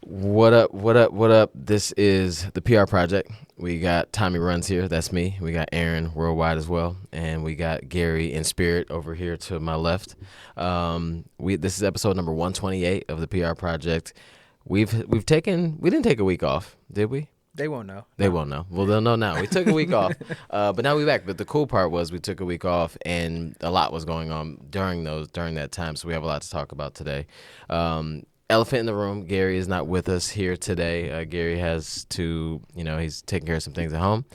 What up, what up, what up? This is the PR Project. We got Tommie Runs here, that's me. We got Aaron worldwide as well. And we got Gary in spirit over here to my left. This is episode number 128 of the PR Project. We didn't take a week off, did we? They won't know. They won't know. Well, they'll know now. We took a week off, but now we're back. But the cool part was we took a week off, and a lot was going on during that time. So we have a lot to talk about today. Elephant in the room. Gary is not with us here today. Gary has to, he's taking care of some things at home.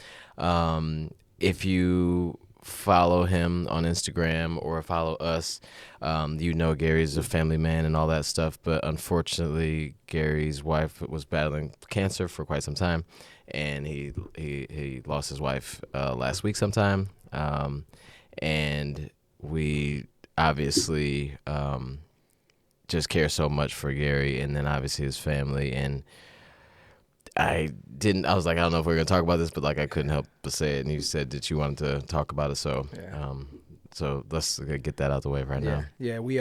If you follow him on Instagram or follow us, Gary's a family man and all that stuff. But unfortunately, Gary's wife was battling cancer for quite some time, and he lost his wife last week sometime. And we obviously just care so much for Gary, and then obviously his family. And I was like, I don't know if we're gonna talk about this, but like I couldn't help but say it. And you said that you wanted to talk about it, so so let's get that out the way right now. Yeah, we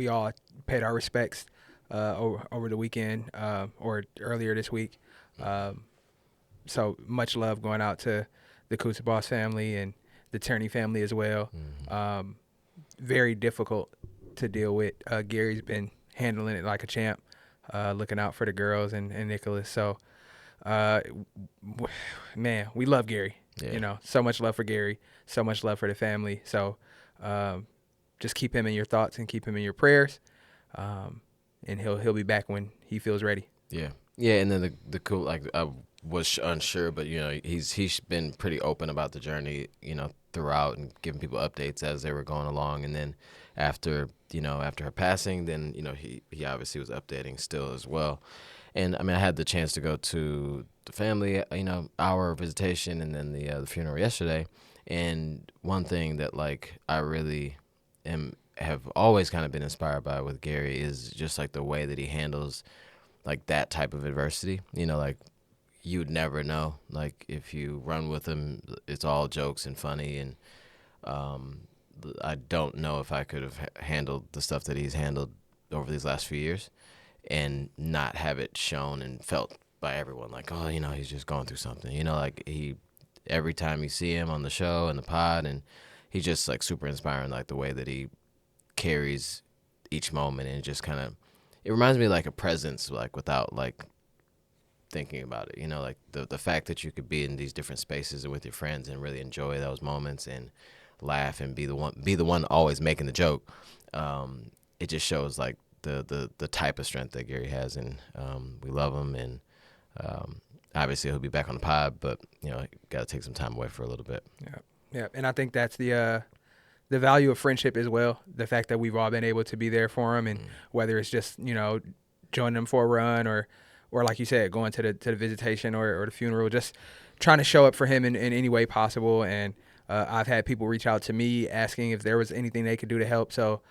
all paid our respects over the weekend or earlier this week. So much love going out to the Boss family and the Turney family as well. Mm-hmm. Very difficult to deal with. Gary's been handling it like a champ, looking out for the girls and Nicholas. So, man, we love Gary. Yeah. So much love for Gary, so much love for the family. So, just keep him in your thoughts and keep him in your prayers. And he'll be back when he feels ready. Yeah. And then the cool, like, I was unsure, but he's been pretty open about the journey, throughout, and giving people updates as they were going along. And then after her passing, then he obviously was updating still as well. And I mean, I had the chance to go to the family, hour visitation, and then the funeral yesterday. And one thing that like I really have always kind of been inspired by with Gary is just like the way that he handles like that type of adversity. Like you'd never know. Like if you run with him, it's all jokes and funny. And I don't know if I could have handled the stuff that he's handled over these last few years and not have it shown and felt by everyone. Like, oh, he's just going through something. Like every time you see him on the show and the pod, and he's just like super inspiring. Like the way that he carries each moment, and just kind of, it reminds me of like a presence, like without like thinking about it. Like the fact that you could be in these different spaces with your friends and really enjoy those moments and laugh and be the one always making the joke. It just shows like the type of strength that Gary has, and we love him. And obviously he'll be back on the pod, but got to take some time away for a little bit. Yeah, and I think that's the value of friendship as well. The fact that we've all been able to be there for him, and whether it's just joining him for a run or like you said, going to the visitation or the funeral, just trying to show up for him in any way possible. And I've had people reach out to me asking if there was anything they could do to help. So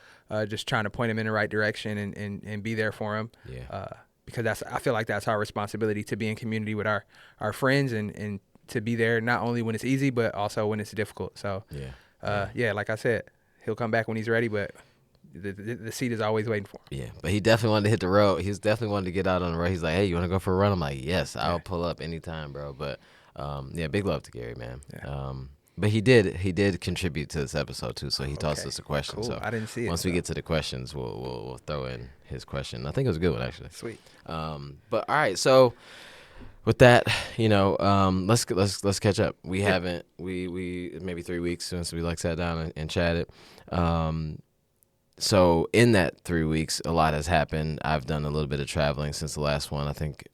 just trying to point him in the right direction and be there for him. Yeah. Because I feel like that's our responsibility, to be in community with our friends and to be there not only when it's easy, but also when it's difficult. So, like I said, he'll come back when he's ready, but the seat is always waiting for him. Yeah, but he definitely wanted to hit the road. He's definitely wanted to get out on the road. He's like, hey, you want to go for a run? I'm like, yes, I'll pull up anytime, bro. But, big love to Gary, man. Yeah. But he did contribute to this episode too, so he tossed us a question. Cool. So I didn't see it. Once we get to the questions, we'll throw in his question. I think it was a good one, actually. Sweet. But all right, so with that, let's catch up. We haven't we maybe 3 weeks since we sat down and chatted. So in that 3 weeks, a lot has happened. I've done a little bit of traveling since the last one. I think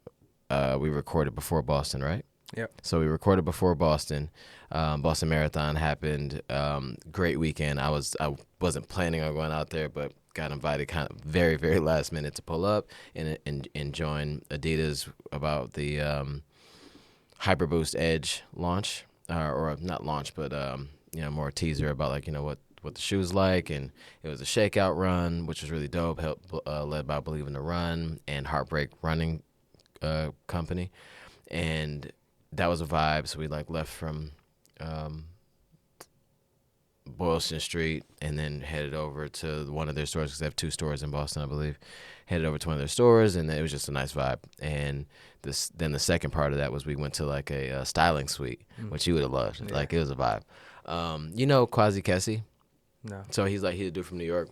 we recorded before Boston, right? Yep. So we recorded before Boston. Boston Marathon happened. Great weekend. I wasn't planning on going out there, but got invited kind of very, very last minute to pull up and join Adidas about the Hyper Boost Edge launch, or not launch, but more teaser about what the shoe's like. And it was a shakeout run, which was really dope. Led by Believe in the Run and Heartbreak Running company, and that was a vibe. So we left from Boylston Street, and then headed over to one of their stores because they have 2 stores in Boston, I believe. Headed over to one of their stores, and it was just a nice vibe. And then the second part of that was we went to like a styling suite, which you would have loved. Yeah. Like, it was a vibe. You know Quasi Kessie? No. So he's a dude from New York.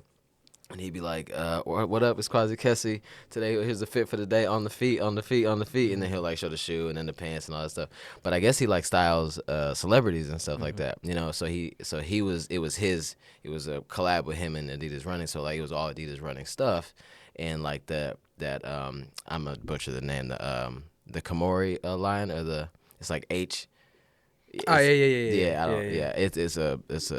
And he'd be like, what up, it's Quasi Kessie. Today, here's the fit for the day, on the feet, on the feet, on the feet. And then he'll, like, show the shoe and then the pants and all that stuff. But I guess he, like, styles celebrities and stuff like that, you know. So it was a collab with him and Adidas Running. So, like, it was all Adidas Running stuff. And, like, I'm going to butcher the name, the Kamori line, or it's like H. Oh yeah. It's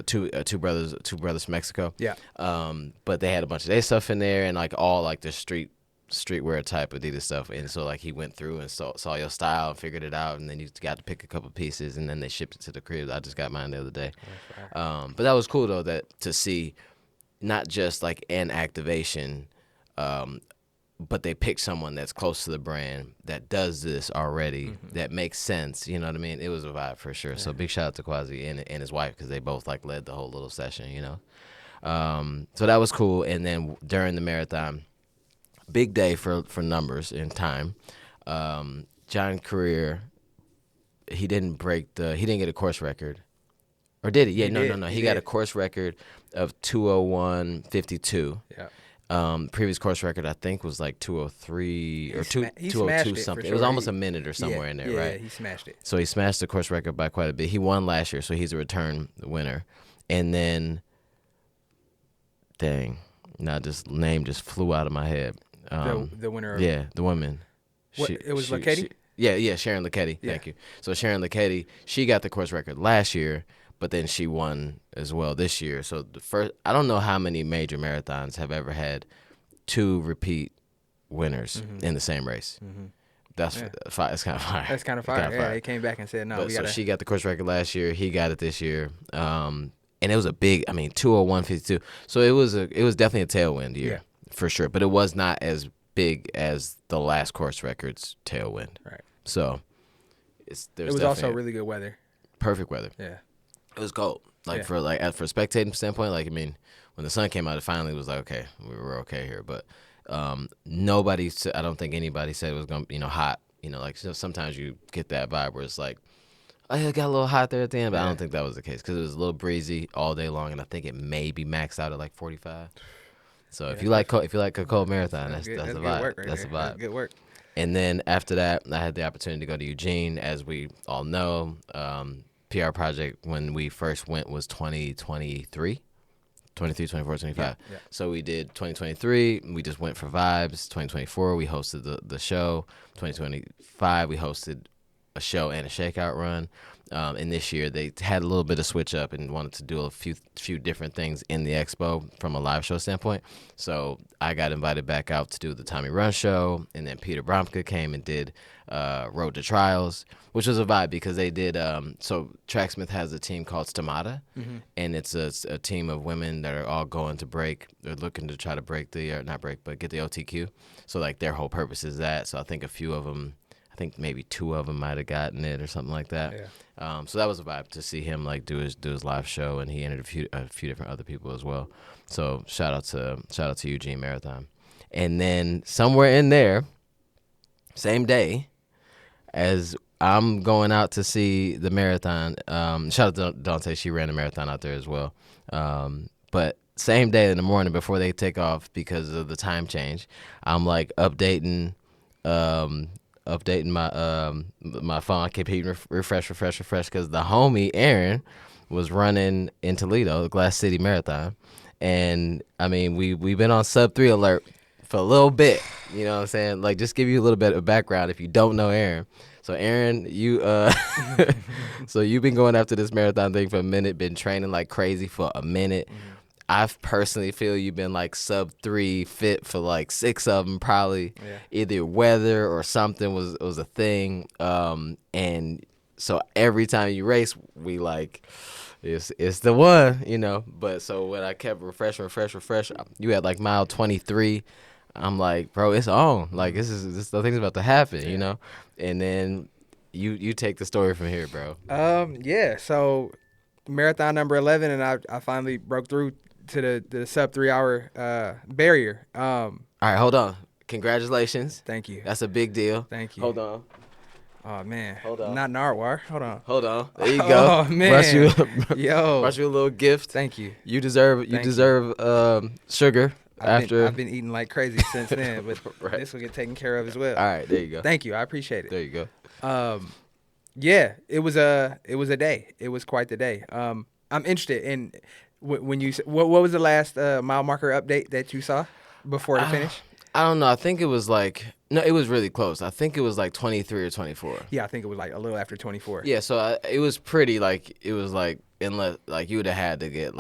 two brothers from Mexico. Yeah. But they had a bunch of their stuff in there, and like all like the streetwear type Adidas stuff. And so like he went through and saw your style, figured it out, and then you got to pick a couple pieces, and then they shipped it to the crib. I just got mine the other day. But that was cool though, that to see not just like an activation, but they picked someone that's close to the brand that does this already, that makes sense. You know what I mean? It was a vibe for sure. Yeah. So big shout out to Quasi and his wife, because they both like led the whole little session, you know? So that was cool. And then during the marathon, big day for numbers and time. John Korir, he didn't get a course record. Or did he? Yeah, no. He got a course record of 2:01:52. Yeah. Previous course record I think was like 2:03 or 2:02 something. Sure. It was almost a minute or somewhere in there, right? Yeah, he smashed it. So he smashed the course record by quite a bit. He won last year, so he's a return winner. And then, name just flew out of my head. The winner. The woman. It was Lokedi? Yeah, Sharon Lokedi. Yeah. Thank you. So Sharon Lokedi, she got the course record last year, but then she won as well this year. So I don't know how many major marathons have ever had 2 repeat winners in the same race. That's fire. It's kind of fire. That's kind of fire. Yeah, they came back and said no. So she got the course record last year. He got it this year. And it was a big. 2:01:52. So it was definitely a tailwind year for sure. But it was not as big as the last course record's tailwind. Right. So it was also really good weather. Perfect weather. Yeah. It was cold. For a spectating standpoint, when the sun came out, it finally was like, okay, we were okay here. But I don't think anybody said it was going to be, hot. Sometimes you get that vibe where it's like, oh, yeah, it got a little hot there at the end, but I don't think that was the case because it was a little breezy all day long, and I think it maybe maxed out at like 45. So if you like a cold marathon, that's the vibe. That's the vibe. That's good work. And then after that, I had the opportunity to go to Eugene, as we all know. PR project when we first went was 2023, 23, 24, 25. Yeah. So we did 2023. We just went for vibes. 2024, we hosted the show. 2025, we hosted a show and a shakeout run. And this year, they had a little bit of switch up and wanted to do a few different things in the expo from a live show standpoint. So I got invited back out to do the Tommie Run show, and then Peter Bromka came and did Road to Trials, which was a vibe because they did. So Tracksmith has a team called Stomata, and it's a team of women that are all going to break. They're looking to try to break not break, but get the OTQ. So like their whole purpose is that. So I think maybe 2 of them might have gotten it or something like that. Yeah. So that was a vibe to see him like do his live show, and he entered a few different other people as well. So shout out to Eugene Marathon. And then somewhere in there, same day as I'm going out to see the marathon. Shout out to Dante, she ran a marathon out there as well. But same day in the morning before they take off because of the time change, I'm like updating my phone. I keep hitting refresh because the homie Aaron was running in Toledo, the Glass City Marathon, and we've been on Sub-3 alert for a little bit. You know what I'm saying? Like, just give you a little bit of background if you don't know Aaron. So Aaron, you so you've been going after this marathon thing for a minute, been training like crazy for a minute. I personally feel you've been like Sub-3 fit for like 6 of them probably. Yeah. Either weather or something was a thing. And so every time you race, we like, it's the one, But so when I kept refresh, you had like mile 23. I'm like, bro, it's on. Like this the thing's about to happen, And then you take the story from here, bro. So marathon number 11, and I finally broke through to the sub 3 hour barrier. All right, hold on. Congratulations. Thank you. That's a big deal. Thank you. Hold on. Oh man. Hold on. Not Narwhal. Hold on. Hold on. There you go. Oh man. Brought you Yo. a little gift. Thank you. You deserve sugar after. I've been eating like crazy since then, but Right. this will get taken care of as well. All right, there you go. Thank you. I appreciate it. There you go. Yeah, it was a day. It was quite the day. I'm interested in when you what was the last mile marker update that you saw before the finish? I don't know. I think it was it was really close. I think it was like 23 or 24. Yeah, I think it was like a little after 24. Yeah, so it was pretty unless you would have had to get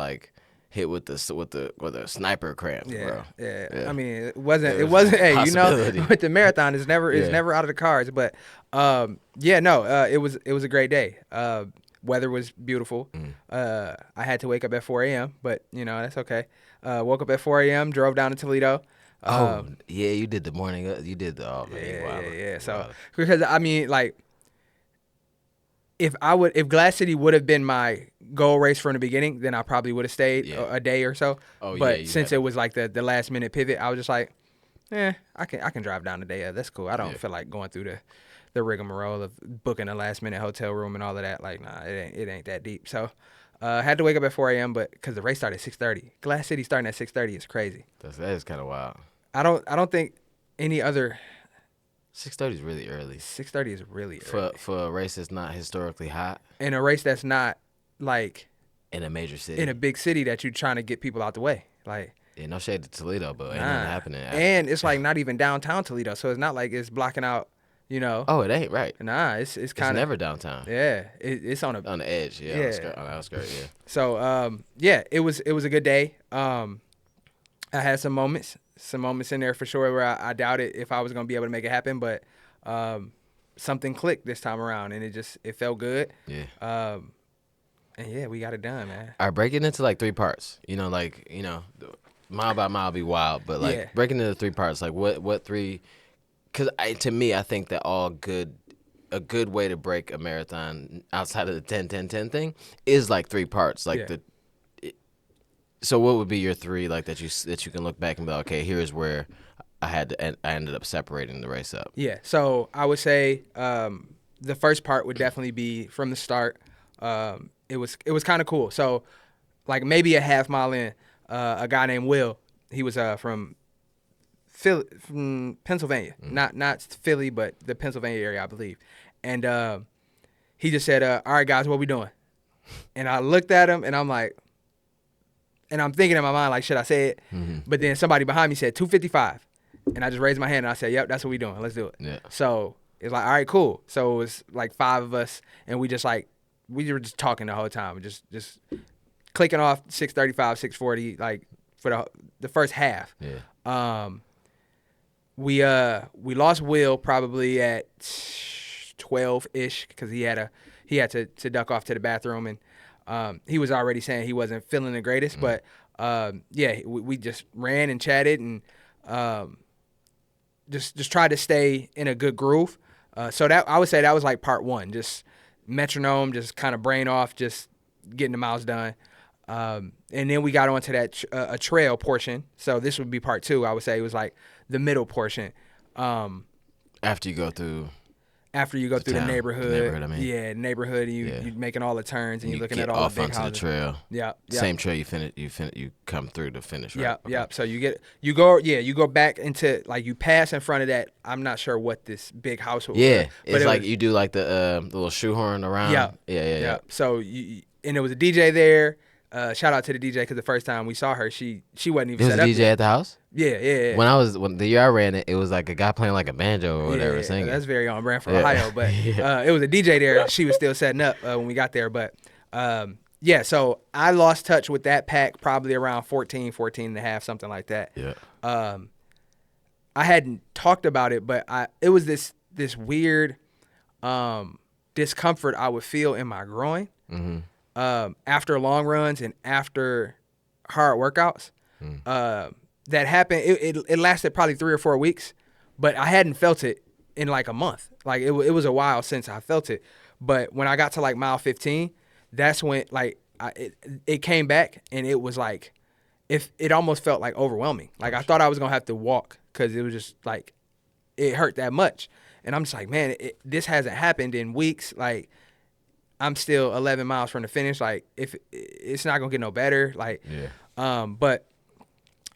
hit with the sniper cramps, bro. Yeah. I mean, it wasn't. It was a Hey, possibility. with the marathon, it's never out of the cards. But it was a great day. Weather was beautiful. I had to wake up at 4 a.m., but that's okay. Woke up at 4 a.m., drove down to Toledo. Yeah, you did the morning. You did the Yeah. So because I mean, if Glass City would have been my goal race from the beginning, then I probably would have stayed a day or so. But since it was like the last minute pivot, I was just like, I can drive down today. That's cool. I don't feel like going through the rigmarole of booking a last minute hotel room and all of that. Like, nah, it ain't that deep. So had to wake up at 4 a.m. But because the race started at 6:30, Glass City starting at 6:30 is crazy. That is kind of wild. I don't think any other 6:30 is really early. 6:30 is really early for a race that's not historically hot. And a race that's not like in a major city, in a big city that you're trying to get people out the way. Like, yeah, no shade to Toledo, but ain't nothing happening. And it's like not even downtown Toledo, so it's not like it's blocking out. Oh, it ain't right. Nah, it's kind of never downtown. Yeah, it's on the edge. Yeah, on the outskirts. Yeah. So it was a good day. I had some moments in there for sure where I doubted if I was gonna be able to make it happen, but something clicked this time around, and it felt good. Yeah. And yeah, we got it done, man. All right, break it into 3 parts. Mile by mile be wild, but breaking into 3 parts, what 3? Because to me, I think that a good way to break a marathon outside of the 10-10-10 thing is 3 parts. So what would be your 3 that you can look back and be like, okay, here's where I ended up separating the race up. Yeah. So I would say the first part would definitely be from the start. It was kind of cool. So maybe a half mile in, a guy named Will, he was from Pennsylvania, not Philly, but the Pennsylvania area, I believe. And he just said, all right, guys, what we doing? And I looked at him, and I'm like, and I'm thinking in my mind, should I say it? Mm-hmm. But then somebody behind me said 255. And I just raised my hand, and I said, yep, that's what we doing. Let's do it. Yeah. So it's all right, cool. So it was 5 of us, and we were just talking the whole time, just clicking off 635, 640, for the first half. Yeah. We lost Will probably at 12-ish because he had to duck off to the bathroom, and he was already saying he wasn't feeling the greatest. But we just ran and chatted and just tried to stay in a good groove. So that I would say that was part 1, just metronome, just kind of brain off, just getting the miles done. And then we got onto that a trail portion. So this would be part 2. I would say it was the middle portion. After you go through the neighborhood. I mean. Yeah, neighborhood, and you're making all the turns, and you're looking at all the big houses. The trail. Yeah. Same trail you come through to finish, right? Yeah, okay. So you go back into you pass in front of that. I'm not sure what this big house was. Yeah, but it's you do the little shoehorn around. Yeah. So and there was a DJ there. Shout out to the DJ because the first time we saw her, she wasn't even set up. There was a DJ at the house? Yeah. When the year I ran it, it was a guy playing a banjo or whatever singing. That's very on brand for Ohio. But it was a DJ there. She was still setting up when we got there. But so I lost touch with that pack probably around 14 and a half, something like that. Yeah. I hadn't talked about it, but it was this weird discomfort I would feel in my groin. Mm-hmm. After long runs and after hard workouts, that happened. It lasted probably 3 or 4 weeks, but I hadn't felt it in a month. It was a while since I felt it. But when I got to mile 15, that's when it came back, and it was like, if it almost felt like overwhelming. Like I thought I was gonna have to walk because it was just like it hurt that much. And I'm just like, man, this hasn't happened in weeks. Like I'm still 11 miles from the finish. Like if it's not gonna get no better. Like, but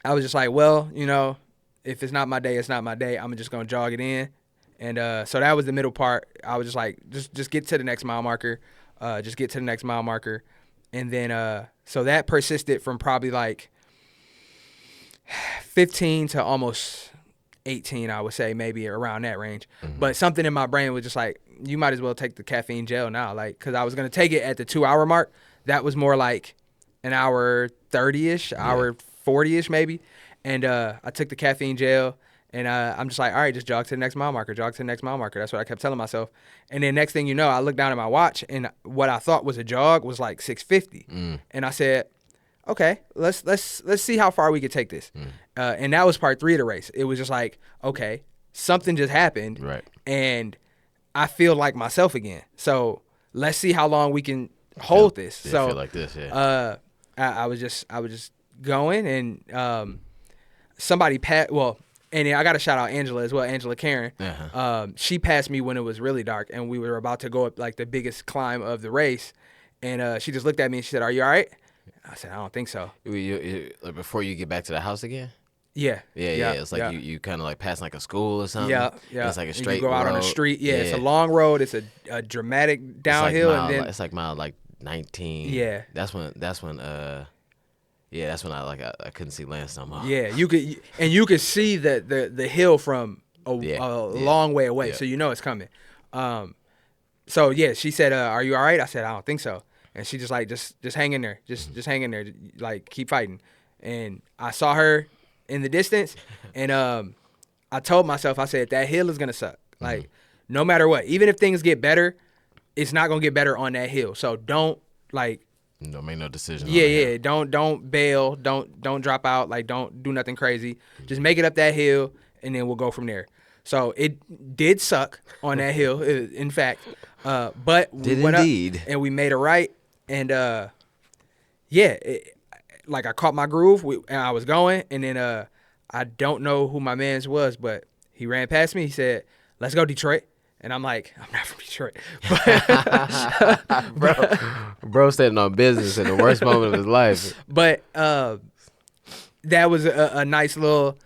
I was just like, well, you know, if it's not my day, it's not my day. I'm just gonna jog it in. And so that was the middle part. I was just like, just get to the next mile marker. Just get to the next mile marker. And then so that persisted from probably like 15 to almost 18, I would say, maybe around that range. But something in my brain was just like, you might as well take the caffeine gel now. Like, because I was going to take it at the 2 hour mark. That was more like an hour 30-ish, hour 40-ish maybe. And I took the caffeine gel, and I'm just like, all right, just jog to the next mile marker, jog to the next mile marker. That's what I kept telling myself. And then next thing you know, I looked down at my watch, and what I thought was a jog was like 6:50. And I said, okay, let's see how far we could take this. And that was part 3 of the race. It was just like, okay, something just happened, and I feel like myself again. So let's see how long we can hold this. So feel like this, I was just going, and somebody and I got to shout out Angela as well, Angela Karen. She passed me when it was really dark, and we were about to go up like the biggest climb of the race, and she just looked at me and she said, "Are you all right?" I said, "I don't think so." Like before you get back to the house again? Yeah. It's like you kind of like passing like a school or something. Yeah. It's like a straight you go out road. on a street. Yeah, it's a long road. It's a dramatic downhill, it's like and then it's like mile like 19. Yeah. That's when I couldn't see Lance no more. Yeah, you could see the hill from a long way away, so you know it's coming. So yeah, she said, "Are you all right?" I said, "I don't think so." And she just like, just hang in there, just hang in there, like keep fighting. And I saw her in the distance, and I told myself, I said, that hill is gonna suck. Like no matter what, even if things get better, it's not gonna get better on that hill. So don't like. Don't make no decision. Yeah. Don't bail. Don't drop out. Like don't do nothing crazy. Just make it up that hill, and then we'll go from there. So it did suck on that hill, in fact. But we went indeed. up and we made a right, and like I caught my groove, and I was going, and then I don't know who my man's was, but he ran past me. He said, "Let's go, Detroit." And I'm like, I'm not from Detroit. Bro standing on business in the worst moment of his life. But that was a nice little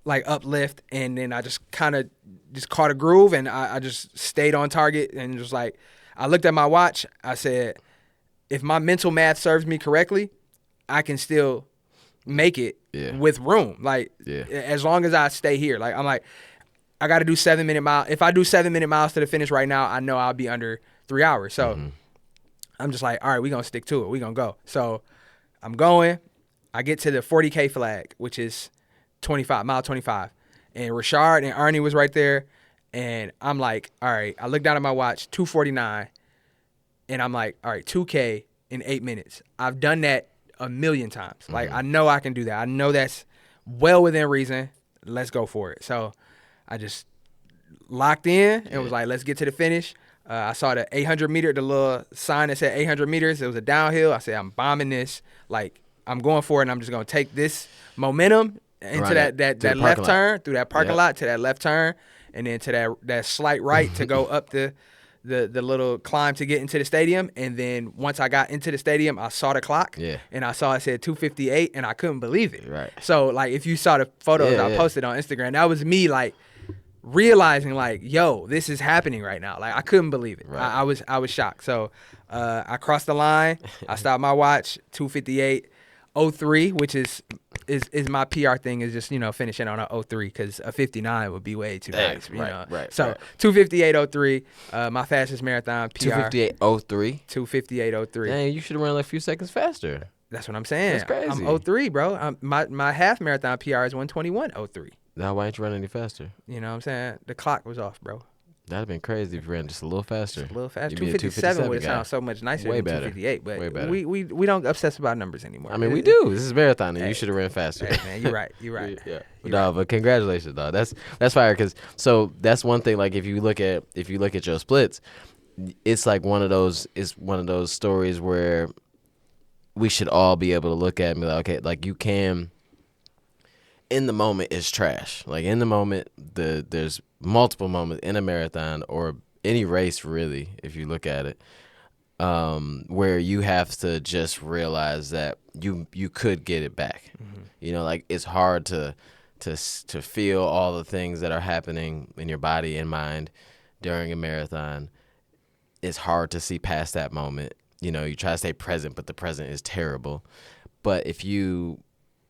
like uplift, and then I just kind of just caught a groove, and I just stayed on target, and just like I looked at my watch. I said, if my mental math serves me correctly, I can still make it with room. Like as long as I stay here. Like I'm like, I got to do 7-minute mile. If I do 7-minute miles to the finish right now, I know I'll be under 3 hours. So I'm just like, all right, we're going to stick to it. We're going to go. So I'm going. I get to the 40K flag, which is mile 25. And Rashard and Arnie was right there. And I'm like, all right. I look down at my watch, 2:49. And I'm like, all right, 2K in 8 minutes. I've done that a million times. Like, I know I can do that. I know that's well within reason. Let's go for it. So I just locked in and was like, let's get to the finish. I saw the 800 meter, the little sign that said 800 meters. It was a downhill. I said, I'm bombing this. Like, I'm going for it, and I'm just going to take this momentum into that left turn, through that parking lot to that left turn, and then to that slight right to go up the little climb to get into the stadium. And then once I got into the stadium, I saw the clock, and I saw it said 2:58, and I couldn't believe it. Right. So, like, if you saw the photos I posted on Instagram, that was me, like, realizing, like, yo, this is happening right now. Like, I couldn't believe it. Right. I was shocked. So I crossed the line. I stopped my watch, 2:58.03, which is my PR thing, is just, finishing on a 03, because a 59 would be way too nice. Right. So 2:58.03, my fastest marathon PR. 2:58.03. 2:58.03. Dang, you should have run like a few seconds faster. That's what I'm saying. That's crazy. I'm 03, bro. My half marathon PR is 1:21.03. Now, why ain't you running any faster? You know what I'm saying? The clock was off, bro. That'd have been crazy if you ran just a little faster. Just a little faster. 2:57 would sound so much nicer Way than better. 2:58. But way better. We don't obsess about numbers anymore. I mean, we do. This is marathon, and you should have ran faster. Hey, man, you're right. You're right. Yeah. No, but congratulations, dog. That's fire. Because that's one thing. Like if you look at your splits, it's like one of those. It's one of those stories where we should all be able to look at and be like, okay, like you can. In the moment is trash. Like in the moment, there's multiple moments in a marathon or any race really, if you look at it, where you have to just realize that you could get it back. You know, like it's hard to feel all the things that are happening in your body and mind during a marathon. It's hard to see past that moment. You know, you try to stay present, but the present is terrible. But if you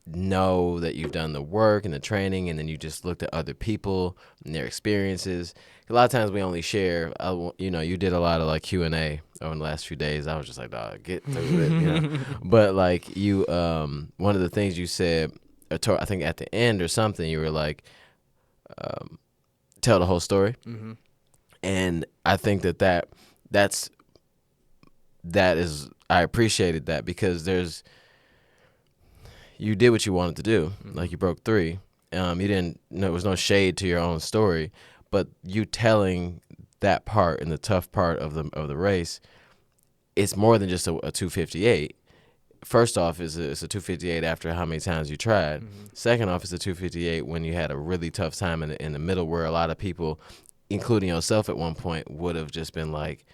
know that you've done the work and the training, and then you just looked at other people and their experiences. A lot of times we only share. You know, you did a lot of like Q&A over the last few days. I was just like, dog, get through it. You know? But like you, one of the things you said, I think at the end or something, you were like, tell the whole story. And I think that is I appreciated that because you did what you wanted to do. Like you broke 3. You didn't. There was no shade to your own story, but you telling that part and the tough part of the race, it's more than just a 258. First off, it's a 258 after how many times you tried. Second off, it's a 258 when you had a really tough time in the middle, where a lot of people, including yourself at one point, would have just been like,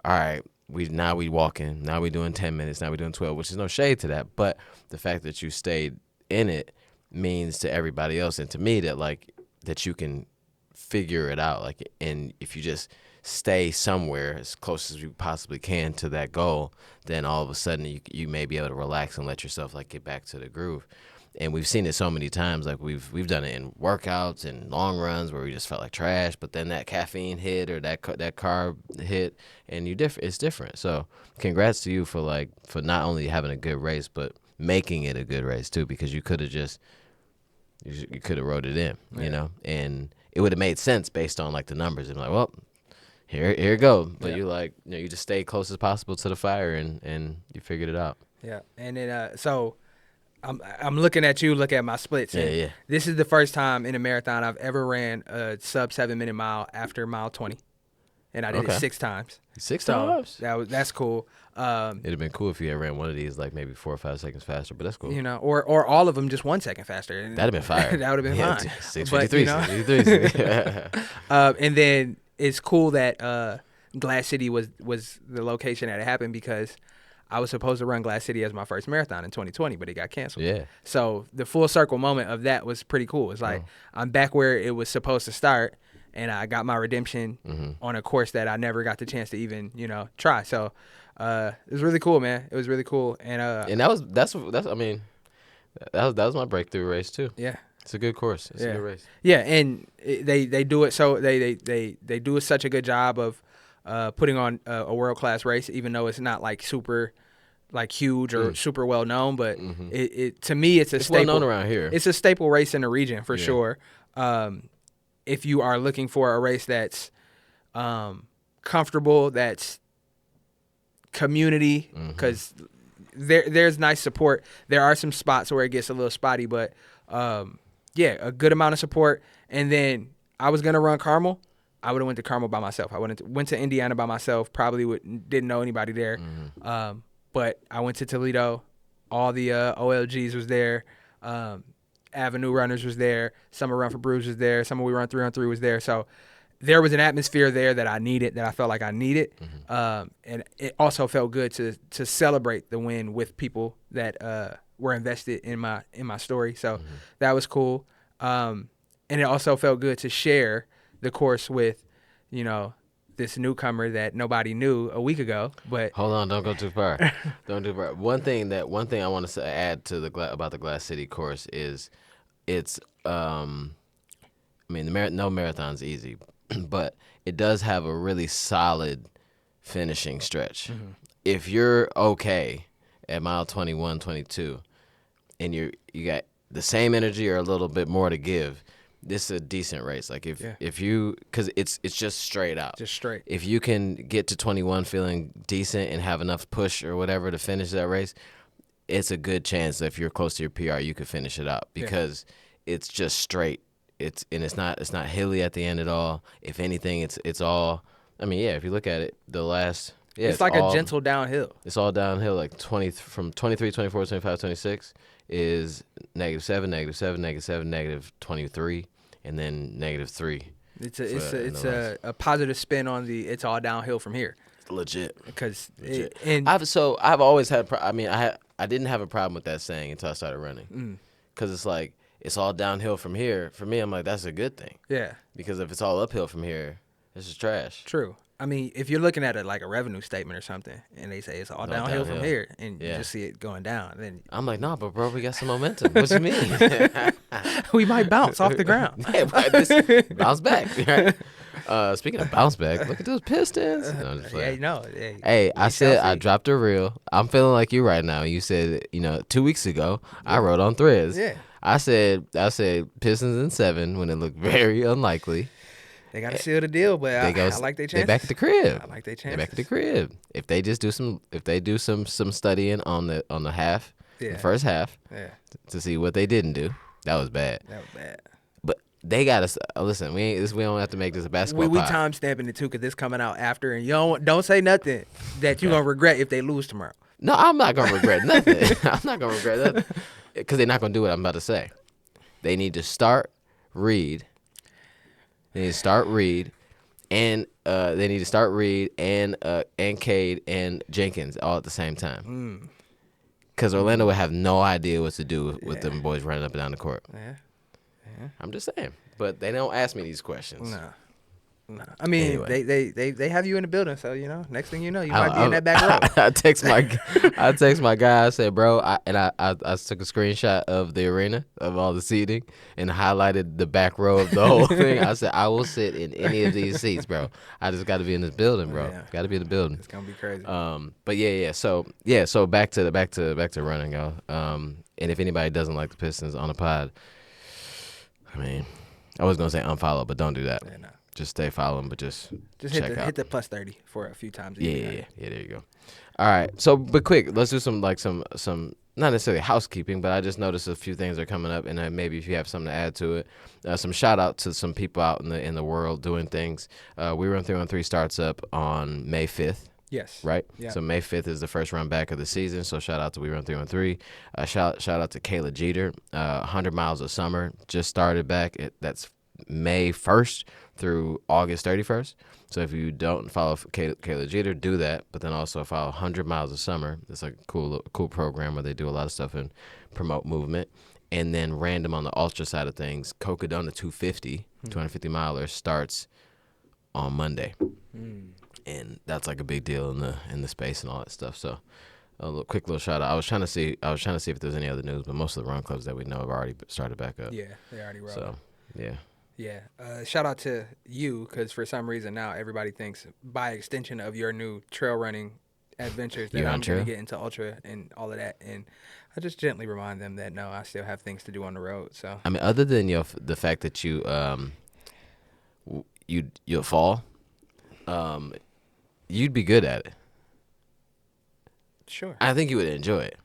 all right, now we walking, now we doing 10 minutes, now we doing 12, which is no shade to that. But the fact that you stayed in it means to everybody else and to me that you can figure it out. Like, and if you just stay somewhere as close as you possibly can to that goal, then all of a sudden you may be able to relax and let yourself like get back to the groove. And we've seen it so many times. Like we've done it in workouts and long runs where we just felt like trash, but then that caffeine hit or that carb hit, and it's different. So congrats to you for not only having a good race, but making it a good race too, because you could have you could have wrote it in, you know, and it would have made sense based on like the numbers. And like, well, here it go. But you just stay close as possible to the fire, and you figured it out. Yeah, and then so. I'm looking at you, look at my splits. Yeah. This is the first time in a marathon I've ever ran a sub 7-minute mile after mile 20, and I did it 6 times. 6 times? That's cool. It'd have been cool if you had ran one of these like maybe 4 or 5 seconds faster, but that's cool. You know, or all of them just 1 second faster. That'd have been fire. That would have been fine. 653. But, you know, and then it's cool that Glass City was the location that it happened, because I was supposed to run Glass City as my first marathon in 2020, but it got canceled. Yeah. So the full circle moment of that was pretty cool. It's like I'm back where it was supposed to start, and I got my redemption on a course that I never got the chance to even, you know, try. So it was really cool, man. It was really cool, and that's I mean, that was my breakthrough race too. Yeah. It's a good course. It's a good race. Yeah, and they do it so they do such a good job of putting on a world class race, even though it's not like super like huge or super well known, but it to me it's staple. Well known around here. It's a staple race in the region for sure. If you are looking for a race that's comfortable, that's community, because there's nice support. There are some spots where it gets a little spotty, but a good amount of support. And then I was gonna run Carmel. I would have went to Carmel by myself. I went to Indiana by myself. Probably didn't know anybody there. But I went to Toledo. All the OLGs was there. Avenue Runners was there. Summer Run for Brews was there. Summer We Run 3-on-3 was there. So there was an atmosphere there that I needed, that I felt like I needed. And it also felt good to celebrate the win with people that were invested in my story. So that was cool. And it also felt good to share the course with, you know, this newcomer that nobody knew a week ago. But hold on, don't go too far. Don't do far. One thing I want to add to about the Glass City course is it's I mean no marathon's easy, but it does have a really solid finishing stretch. If you're okay at mile 21, 22, and you got the same energy or a little bit more to give, this is a decent race. Like if you, because it's just straight out. Just straight. If you can get to 21 feeling decent and have enough push or whatever to finish that race, it's a good chance that if you're close to your PR, you could finish it out, because it's just straight. It's not hilly at the end at all. If anything, it's all. I mean, if you look at it, the last Yeah, it's like a gentle downhill. It's all downhill. Like from 23, 24, 25, 26 is -7, -7, -7, -23, and then -3. It's a positive spin on the. It's all downhill from here. Legit. Because I've always had. I didn't have a problem with that saying until I started running. Because it's like it's all downhill from here. For me, I'm like that's a good thing. Yeah. Because if it's all uphill from here, this is trash. True. I mean, if you're looking at it like a revenue statement or something, and they say it's all downhill from here, and you just see it going down, then I'm like, nah, but bro, we got some momentum. What you mean? We might bounce off the ground. Yeah, bounce back. Right? Speaking of bounce back, look at those Pistons. No, hey, I said I dropped a reel. I'm feeling like you right now. You said 2 weeks ago I wrote on Threads. Yeah. I said Pistons in 7 when it looked very unlikely. They got to seal the deal, but I like their chances. They back at the crib. I like their chances. They back at the crib. If they just do some studying on the half, the first half, to see what they didn't do, that was bad. But they got us. Listen, we don't have to make this a basketball. We time stamping it too, because this coming out after, and you don't say nothing that you're gonna regret if they lose tomorrow. No, I'm not gonna regret nothing. I'm not gonna regret nothing because they're not gonna do what I'm about to say. They need to start Reed. They need to start Reed, and Cade and Jenkins all at the same time. Because Orlando would have no idea what to do with them boys running up and down the court. Yeah. I'm just saying, but they don't ask me these questions. No. I mean, anyway. they have you in the building, so next thing you know, you might be in that back row. I text my guy. I said, bro, I took a screenshot of the arena of all the seating and highlighted the back row of the whole thing. I said, I will sit in any of these seats, bro. I just got to be in this building, bro. Got to be in the building. It's gonna be crazy. But yeah. So back to running, y'all. And if anybody doesn't like the Pistons on the pod, I mean, I was gonna say unfollow, but don't do that. Yeah, no. Just stay following, but just hit the plus 30 for a few times. Yeah. There you go. All right. So, but quick, let's do some not necessarily housekeeping, but I just noticed a few things are coming up, and maybe if you have something to add to it, some shout out to some people out in the world doing things. We Run 3-on-3 starts up on May 5th. Yes. Right? Yeah. So May 5th is the first run back of the season. So shout out to We Run 3-on-3. Shout out to Kayla Jeter. 100 miles of summer just started back. That's May 1st through August 31st. So if you don't follow Kayla Jeter, do that. But then also follow 100 Miles of Summer. It's a cool program where they do a lot of stuff and promote movement. And then random on the ultra side of things, Cocodona 250 miler starts on Monday. And that's like a big deal in the space and all that stuff. So quick little shout out. I was trying to see if there's any other news, but most of the run clubs that we know have already started back up. Yeah, they already rolled. So yeah. Yeah. Shout out to you, because for some reason now everybody thinks by extension of your new trail running adventures that I'm going to get into ultra and all of that. And I just gently remind them that no, I still have things to do on the road. So I mean, other than the fact that you'll fall, you'd be good at it. Sure. I think you would enjoy it.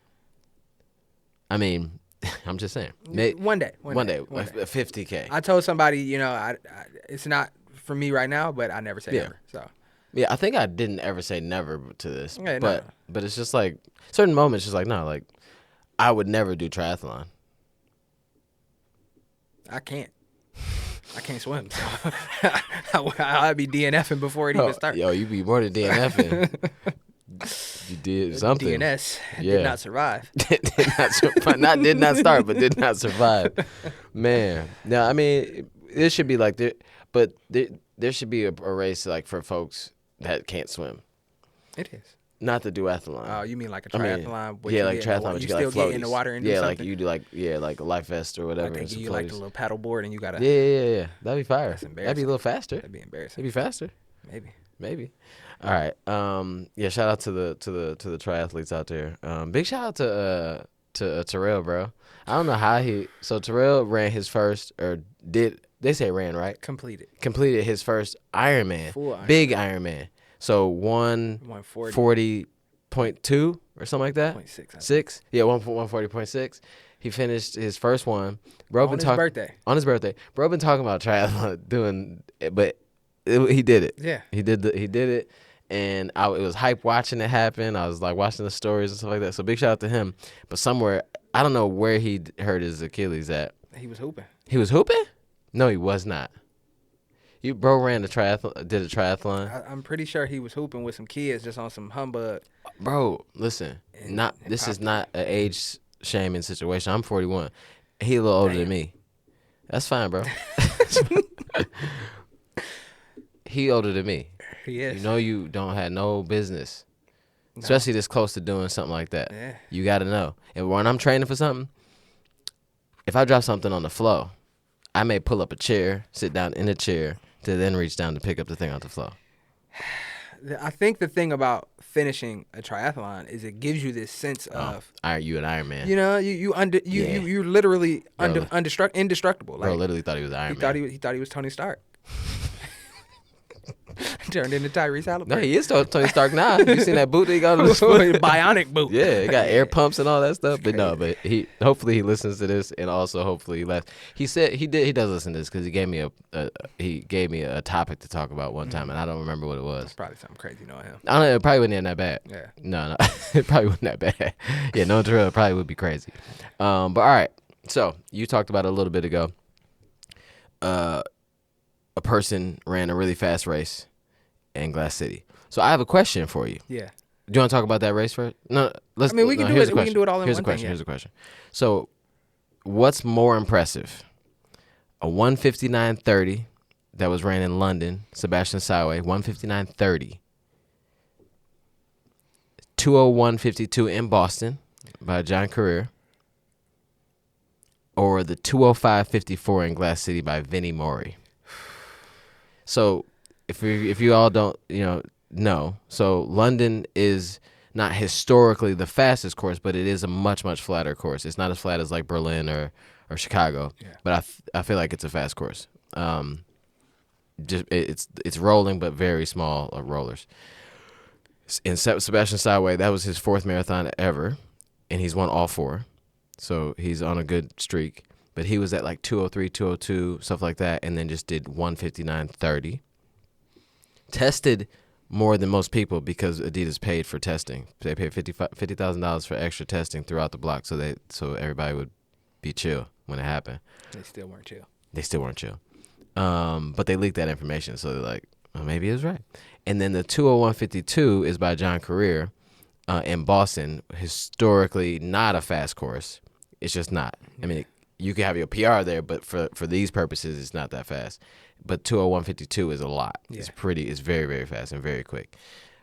I mean, I'm just saying. One day. 50K. I told somebody, it's not for me right now, but I never say never. So. Yeah, I think I didn't ever say never to this, Okay, but it's just like certain moments, just like no, like I would never do triathlon. I can't swim. So I'd be DNFing before it even starts. Yo, you be more than DNFing. You did something. DNS did not survive. did not start, but did not survive. Man, no, I mean, it should be like there, but there should be a race like for folks that can't swim. It is. Not the duathlon. Oh, you mean like a triathlon? Like triathlon, but you get still like get in the water and do something? like you do like a life vest or whatever. Like they give you like a little paddle board and you gotta. Yeah. That'd be fire. That's embarrassing. That'd be a little faster. That'd be embarrassing. It'd be faster. Maybe. All right. Shout out to the triathletes out there. Big shout out to Terrell, bro. I don't know how Terrell ran his first, or did they say ran, right? Completed his first Ironman. Full Ironman. Big Ironman. So 140.2 or something like that. 6. Yeah, 140.6. He finished his first one. On his birthday. Bro been talking about triathlon but he did it. Yeah. He did it. and it was hype watching it happen. I was like watching the stories and stuff like that. So big shout out to him. But somewhere, I don't know where he hurt his Achilles at. He was hooping. He was hooping? No, he was not. You bro did a triathlon. I'm pretty sure he was hooping with some kids just on some humbug. Bro, listen, this is not an age shaming situation. I'm 41. He a little older than me. That's fine, bro. He older than me. He is. You know you don't have no business, especially this close to doing something like that. Yeah. You got to know. And when I'm training for something, if I drop something on the floor, I may pull up a chair, sit down in a chair, to then reach down to pick up the thing off the floor. I think the thing about finishing a triathlon is it gives you this sense of you an Iron Man. You know, you're literally indestructible. Bro, Like, literally thought he was Iron Man. He thought he was Tony Stark. Turned into Tyrese Halliburton. No, he is Tony Stark now. You seen that boot that he got on his foot? Bionic boot. Yeah, it got air pumps and all that stuff. But no, but hopefully he listens to this, and also hopefully he left. He said he does listen to this because he gave me a topic to talk about one time, and I don't remember what it was. It's probably something crazy knowing him. I don't know. It probably wasn't even that bad. Yeah. No, it probably wasn't that bad. Yeah, no drill. It probably would be crazy. But all right. So you talked about it a little bit ago. A person ran a really fast race in Glass City. So I have a question for you. Yeah. Do you want to talk about that race first? No, let's. I mean, we can do it. We can do it all in Here's one a question. thing. Here's a question. So, what's more impressive? A 1:59:30 that was ran in London, Sabastian Sawe, 1:59:30. 2:01:52 in Boston by John Korir, or the 2:05:54 in Glass City by Vinnie Mauri. So, if you all don't know, so London is not historically the fastest course, but it is a much flatter course. It's not as flat as like Berlin or Chicago, but I feel like it's a fast course. It's rolling, but very small rollers. And Sabastian Sawe, that was his 4th marathon ever, and he's won all 4, so he's on a good streak. But he was at like 2:03, 2:02, stuff like that, and then just did 1:59:30. Tested more than most people because Adidas paid for testing. They paid $50,000 for extra testing throughout the block, so everybody would be chill when it happened. They still weren't chill. But they leaked that information, so they're like, well, maybe it's right. And then the 2:01:52 is by John Korir in Boston. Historically, not a fast course. It's just not. I mean, you can have your PR there, but for these purposes, it's not that fast. But 2:01:52 is a lot. Yeah. It's very, very fast and very quick,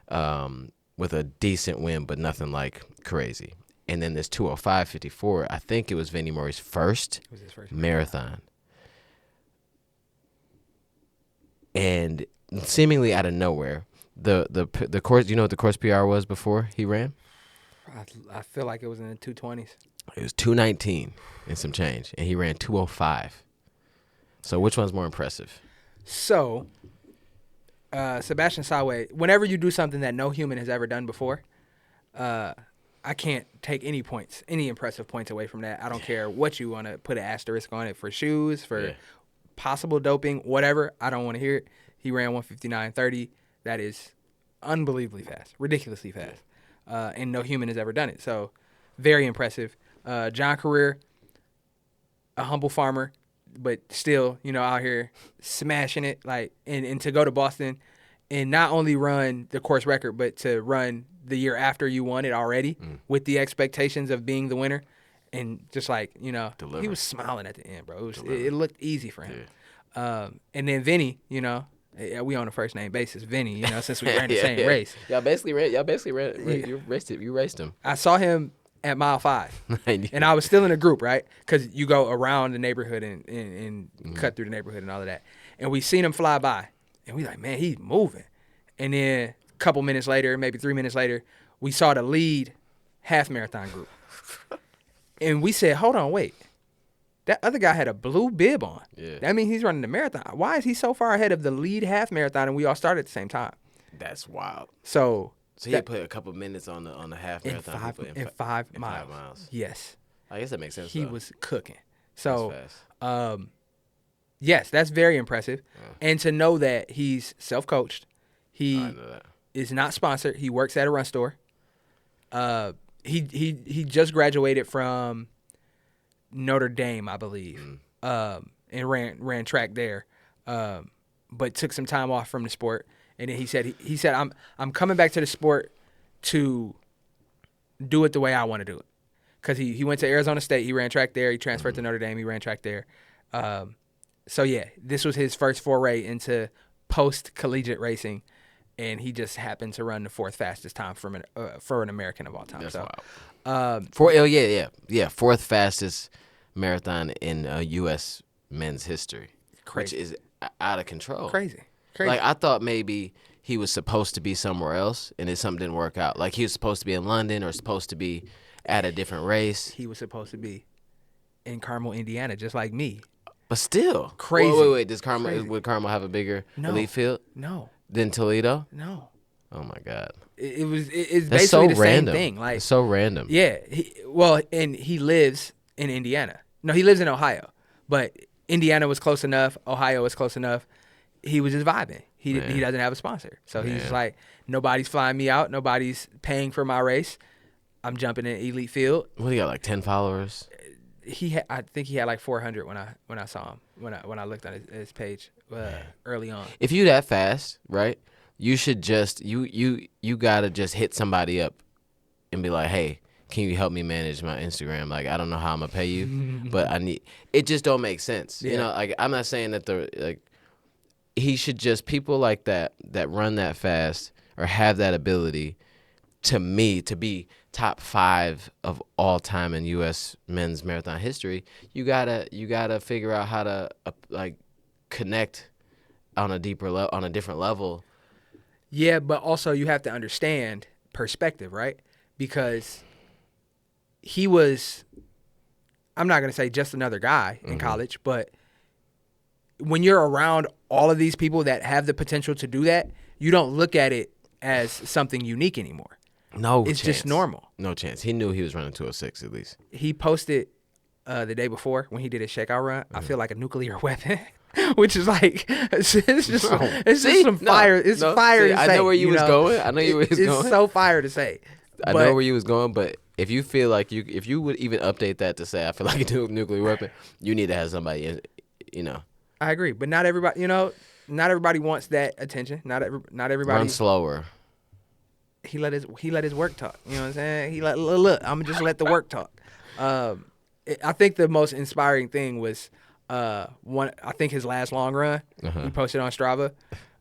with a decent win, but nothing like crazy. And then this 2:05:54, I think it was Vinnie Mauri's first marathon. And seemingly out of nowhere, the course. You know what the course PR was before he ran? I feel like it was in the 2:20s. It was 2:19 and some change, and he ran 2:05. So which one's more impressive? So, Sabastian Sawe, whenever you do something that no human has ever done before, I can't take any impressive points away from that. I don't care what you want to put an asterisk on it for shoes, for possible doping, whatever. I don't want to hear it. He ran 1:59:30. That is unbelievably fast, ridiculously fast, and no human has ever done it. So, very impressive. John Korir, a humble farmer, but still, out here smashing it. Like, and to go to Boston and not only run the course record, but to run the year after you won it already with the expectations of being the winner, and just like Deliver. He was smiling at the end, bro. It looked easy for him. Yeah. And then Vinny, we on a first name basis, Vinny. Since we ran the same race. Y'all basically ran. You raced him. I saw him at mile 5, and I was still in a group, right? Because you go around the neighborhood and cut through the neighborhood and all of that. And we seen him fly by, and we like, man, he's moving. And then a couple minutes later, maybe 3 minutes later, we saw the lead half marathon group, and we said, hold on, wait. That other guy had a blue bib on. Yeah. That means he's running the marathon. Why is he so far ahead of the lead half marathon and we all started at the same time? That's wild. So he put a couple minutes on the half marathon. In 5 miles. Yes. I guess that makes sense. He was cooking. So, yes, that's very impressive. Yeah. And to know that he's self-coached. I know that. is not sponsored. He works at a run store. He just graduated from Notre Dame, I believe, and ran track there, but took some time off from the sport. And then he said I'm coming back to the sport to do it the way I want to do it. Because he went to Arizona State. He ran track there. He transferred to Notre Dame. He ran track there. So, yeah, this was his first foray into post-collegiate racing, and he just happened to run the fourth fastest time for an American of all time. That's wild. Fourth fastest marathon in U.S. men's history, Crazy. Which is out of control. Crazy. Like, I thought maybe he was supposed to be somewhere else, and then something didn't work out. Like, he was supposed to be in London or supposed to be at a different race. He was supposed to be in Carmel, Indiana, just like me. But still. Crazy. Wait. Would Carmel have a bigger elite field? No. Than Toledo? No. Oh, my God. It's That's basically so the random. same thing. Like, it's so random. Yeah. And he lives in Indiana. No, he lives in Ohio. But Indiana was close enough. Ohio was close enough. He was just vibing. He doesn't have a sponsor. So he's just like, nobody's flying me out. Nobody's paying for my race. I'm jumping in elite field. What, he got like 10 followers? I think he had like 400 when I saw him when I looked on his page early on. If you that fast, right? You should just you gotta just hit somebody up and be like, hey, can you help me manage my Instagram? Like, I don't know how I'm gonna pay you, but I need. It just don't make sense. Yeah. You know, like, I'm not saying that he should just, people like that run that fast or have that ability, to me, to be top 5 of all time in U.S. men's marathon history. You gotta figure out how to connect on a deeper level, on a different level. Yeah, but also you have to understand perspective, right? Because he was, I'm not going to say just another guy in college, but when you're around all of these people that have the potential to do that, you don't look at it as something unique anymore. No It's chance. just normal. No chance. He knew he was running 206 at least. He posted the day before when he did his shakeout run, I feel like a nuclear weapon. Which is like, it's just some fire. It's fire to say. I know where you was going. I know you was going. It's so fire to say. I know where you was going, but if you feel like if you would even update that to say, I feel like a nuclear weapon, you need to have somebody, I agree, but not everybody, not everybody wants that attention. Not everybody. Run slower. He let his work talk. You know what I'm saying? Look. I'm gonna just let the work talk. I think the most inspiring thing was I think his last long run. He posted on Strava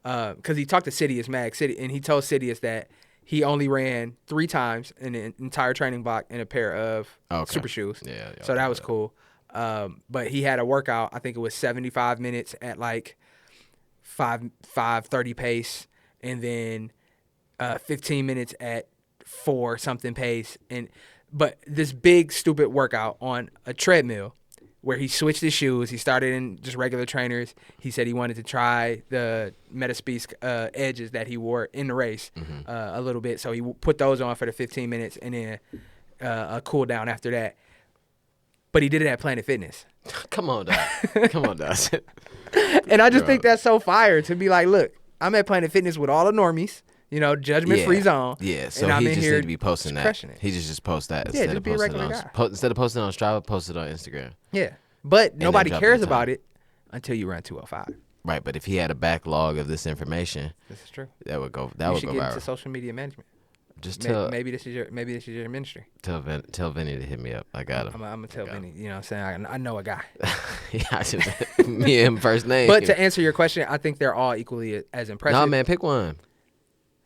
because he talked to Sidious Mag City, and he told Sidious that he only ran 3 times in the entire training block in a pair of super shoes. Yeah. So that was cool. But he had a workout. I think it was 75 minutes at like 5:30 pace, and then 15 minutes at 4 something pace. But this big stupid workout on a treadmill where he switched his shoes. He started in just regular trainers. He said he wanted to try the Metaspeed edges that he wore in the race a little bit. So he put those on for the 15 minutes and then a cool down after that. But he did it at Planet Fitness. Come on, dog. And I just think that's so fire to be like, look, I'm at Planet Fitness with all the normies. Judgment-free zone. Yeah, so and he I'm just here need to be posting that. It. He just post that Yeah, instead just of be a posting regular on instead of posting on Strava, post it on Instagram. Yeah, but nobody drop cares the time. about it until you run 205. Right, but if he had a backlog of this information, This is true. that would go. You Would should go get viral. into social media management. Just tell Maybe this is your ministry. tell Vinny to hit me up. I got him. I'm gonna tell Vinny. You know what I'm saying? I know a guy. Yeah, me and him first name. But to answer your question, I think they're all equally as impressive. No, man, pick one.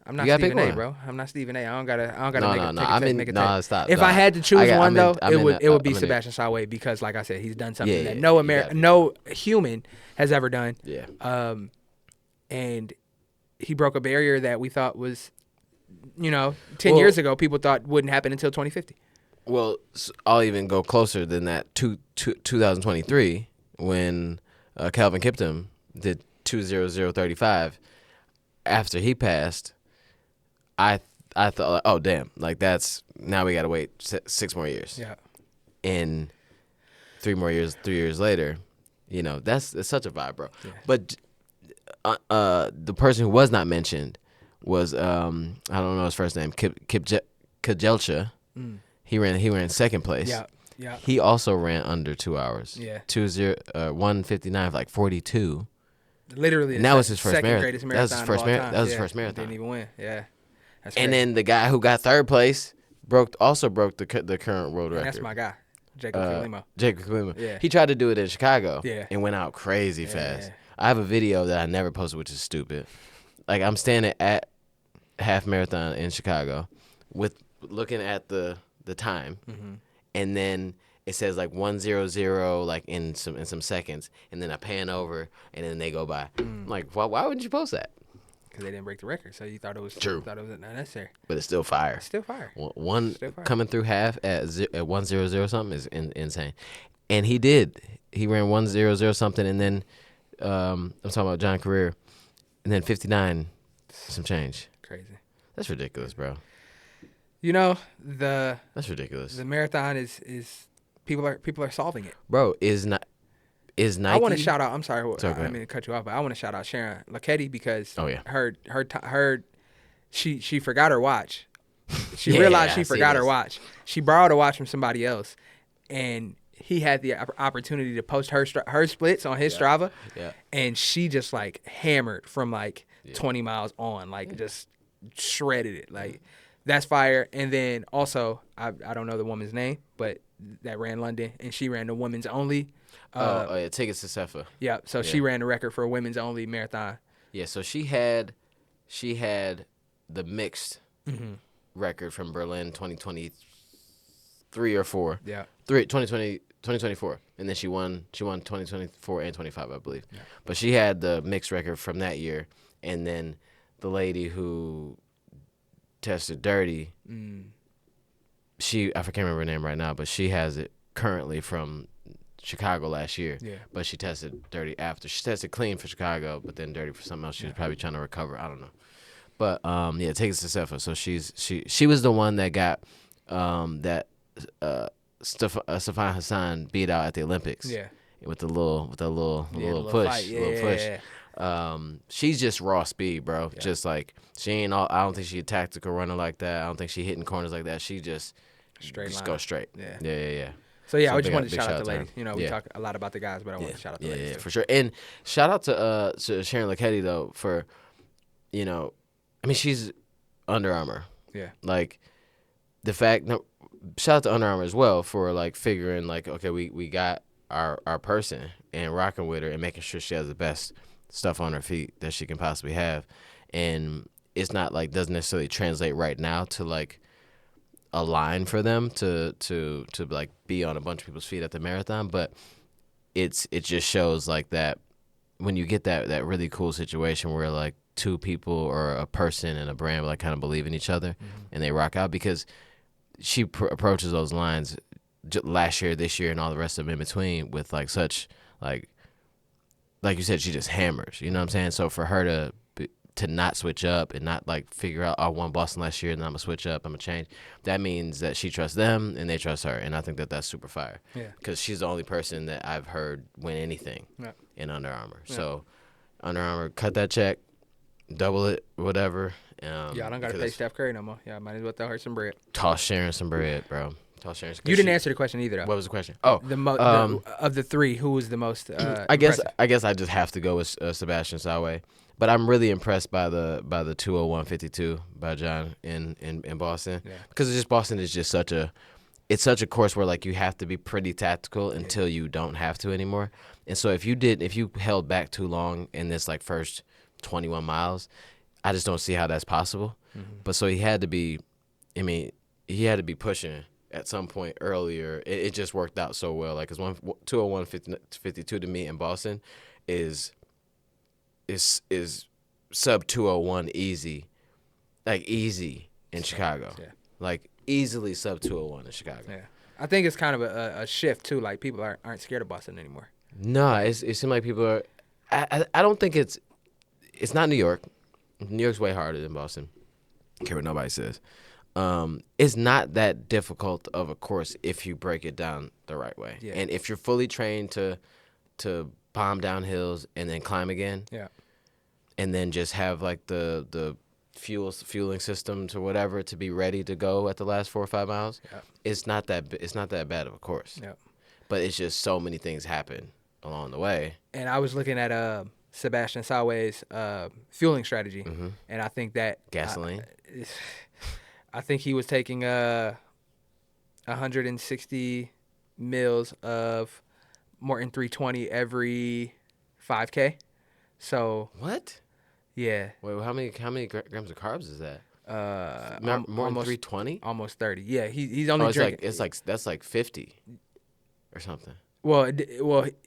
I'm not You gotta Stephen pick A, one. bro. I'm not Stephen A. I don't gotta make a take. Stop. If I had to choose one though, it would be I'm in Sabastian Sawe because, like I said, he's done something that Yeah, no human has ever done. Yeah. And he broke a barrier that we thought was, 10 years ago, people thought wouldn't happen until 2050. Well, I'll even go closer than that. 2023, when Calvin Kiptum did 2:00:35, after he passed, I thought, oh damn, like that's now we gotta wait 6 more years. Yeah. And 3 years later, that's such a vibe, bro. Yeah. But the person who was not mentioned was I don't know his first name, Kajelcha. He ran second place. Yeah. Yeah. He also ran under 2 hours. Yeah. 1:59 for like 42. Literally, And that was his first second marathon. greatest That marathon was his first of all marathon. time. That was his Yeah. first marathon. Didn't even win. Yeah. That's And crazy. then the guy who got third place also broke the current world record. That's my guy, Jacob Kalimo. Jacob Kalima. Yeah. He tried to do it in Chicago. Yeah. And went out crazy Yeah. fast. I have a video that I never posted, which is stupid. Like I'm standing at half marathon in Chicago, with looking at the time, and then it says like 1:00 like in some seconds, and then I pan over, and then they go by. I'm like, why wouldn't you post that? Because they didn't break the record, so you thought it was True. Thought it was not necessary. But it's still fire. It's still fire. One Still fire. coming through half at 1:00 something is insane, and he did. He ran 1:00 something, and then I'm talking about John Korir, and then 59 some change. Crazy. That's ridiculous, bro. You know That's ridiculous, the marathon is people are solving it. bro. Is Nike? I want to shout out. I'm sorry, Sorry, go I ahead. mean to cut you off, but I want to shout out Sharon Lokedi because Oh, yeah. her she forgot her watch. She Yeah, realized I she see forgot her this. watch. She borrowed a watch from somebody else, and he had the opportunity to post her splits on his Strava, Yeah. and she just like hammered from like 20 miles on, like just shredded it. Like that's fire. And then also I don't know the woman's name, but that ran London, and she ran the women's only. Yeah, Tigst Assefa. Yeah, so she ran the record for a women's only marathon. Yeah, so she had the mixed record from Berlin 2023 or 4. Yeah. 2024. And then she won 2024 and 25, I believe. Yeah. But she had the mixed record from that year, and then the lady who tested dirty, I can't remember her name right now, but she has it currently from Chicago last year. Yeah. But she tested dirty after. She tested clean for Chicago, but then dirty for something else. She was probably trying to recover. I don't know. But yeah, Tigst Assefa. So she was the one that got that Safan Hassan beat out at the Olympics. Yeah. With the little push. She's just raw speed, bro. Yeah. Just like she ain't all. I don't think she a tactical runner like that. I don't think she hitting corners like that. She just go straight. Yeah. So yeah, I just wanted to shout out the ladies. You know, we Yeah. talk a lot about the guys, but I want to shout out the ladies. Yeah, too. for sure. And shout out to Sharon Lokedi though for, you know, I mean she's Under Armour. Yeah. Like the fact. No, shout out to Under Armour as well for like figuring like, okay, we got our person and rocking with her and making sure she has the best stuff on her feet that she can possibly have. And it's not like doesn't necessarily translate right now to like a line for them to like be on a bunch of people's feet at the marathon, but it just shows like that when you get that really cool situation where like two people or a person and a brand like kind of believe in each other and they rock out, because she approaches those lines last year, this year, and all the rest of them in between with like such like you said, she just hammers. You know what I'm saying? So for her to not switch up and not like figure out, I won Boston last year and I'm gonna switch up, I'm gonna change. That means that she trusts them and they trust her, and I think that that's super fire. Yeah. Because she's the only person that I've heard win anything in Under Armour. Yeah. So Under Armour, cut that check, double it, whatever. I don't gotta pay Steph Curry no more. Yeah, I might as well throw her some bread. Toss Sharon some bread, bro. You didn't answer the question either, though. What was the question? Oh, of the three, who was the most? I guess I just have to go with Sabastian Sawe, but I'm really impressed by the 201.52 by John in Boston, because it's just Boston is just such a course where like you have to be pretty tactical until you don't have to anymore. And so if you held back too long in this like first 21 miles, I just don't see how that's possible. But so he had to be pushing at some point earlier. It just worked out so well. Like, because 201.52 to me in Boston is sub 201 easy, like easy in Chicago. Yeah. Like easily sub 201 in Chicago. Yeah, I think it's kind of a shift too. Like people aren't scared of Boston anymore. No, it seems like people are. I don't think it's not New York. New York's way harder than Boston. I don't care what nobody says. It's not that difficult of a course if you break it down the right way. Yeah. And if you're fully trained to bomb down hills and then climb again. Yeah. And then just have like the fueling system to whatever to be ready to go at the last 4 or 5 miles. Yep. It's not that bad of a course. Yep. But it's just so many things happen along the way. And I was looking at Sabastian Sawe's fueling strategy, and I think that Gasoline. I think he was taking 160 mils of Morton 320 every 5K. So What? yeah. Wait, how many grams of carbs is that? More than Almost 320? Almost 30. Yeah, he's only drinking. It's like that's like 50 or something. Well,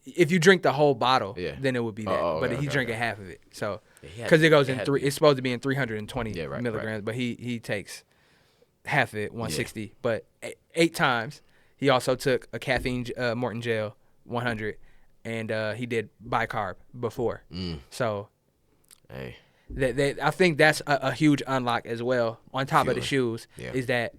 if you drink the whole bottle, Yeah. then it would be that. Okay, but he's okay, drinking okay. half of it. So Yeah, because it goes in had three, to be. it's supposed to be in 320 right, milligrams, right. but he takes half of it, 160. But 8 times. He also took a caffeine Morton gel, 100, and he did bicarb before. So Hey. I think that's a huge unlock as well. On top of the shoes, is that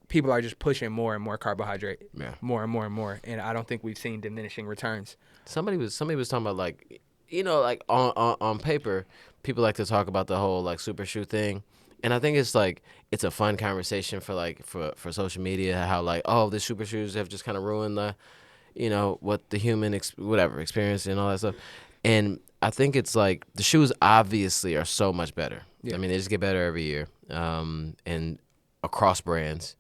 people are just pushing more and more carbohydrate, more and more and more, and I don't think we've seen diminishing returns. Somebody was talking about like, like on paper, people like to talk about the whole like super shoe thing, and I think it's like it's a fun conversation for for social media, how like, oh, the super shoes have just kind of ruined the, what the human experience and all that stuff, and I think it's like the shoes obviously are so much better. I mean, they just get better every year, and across brands.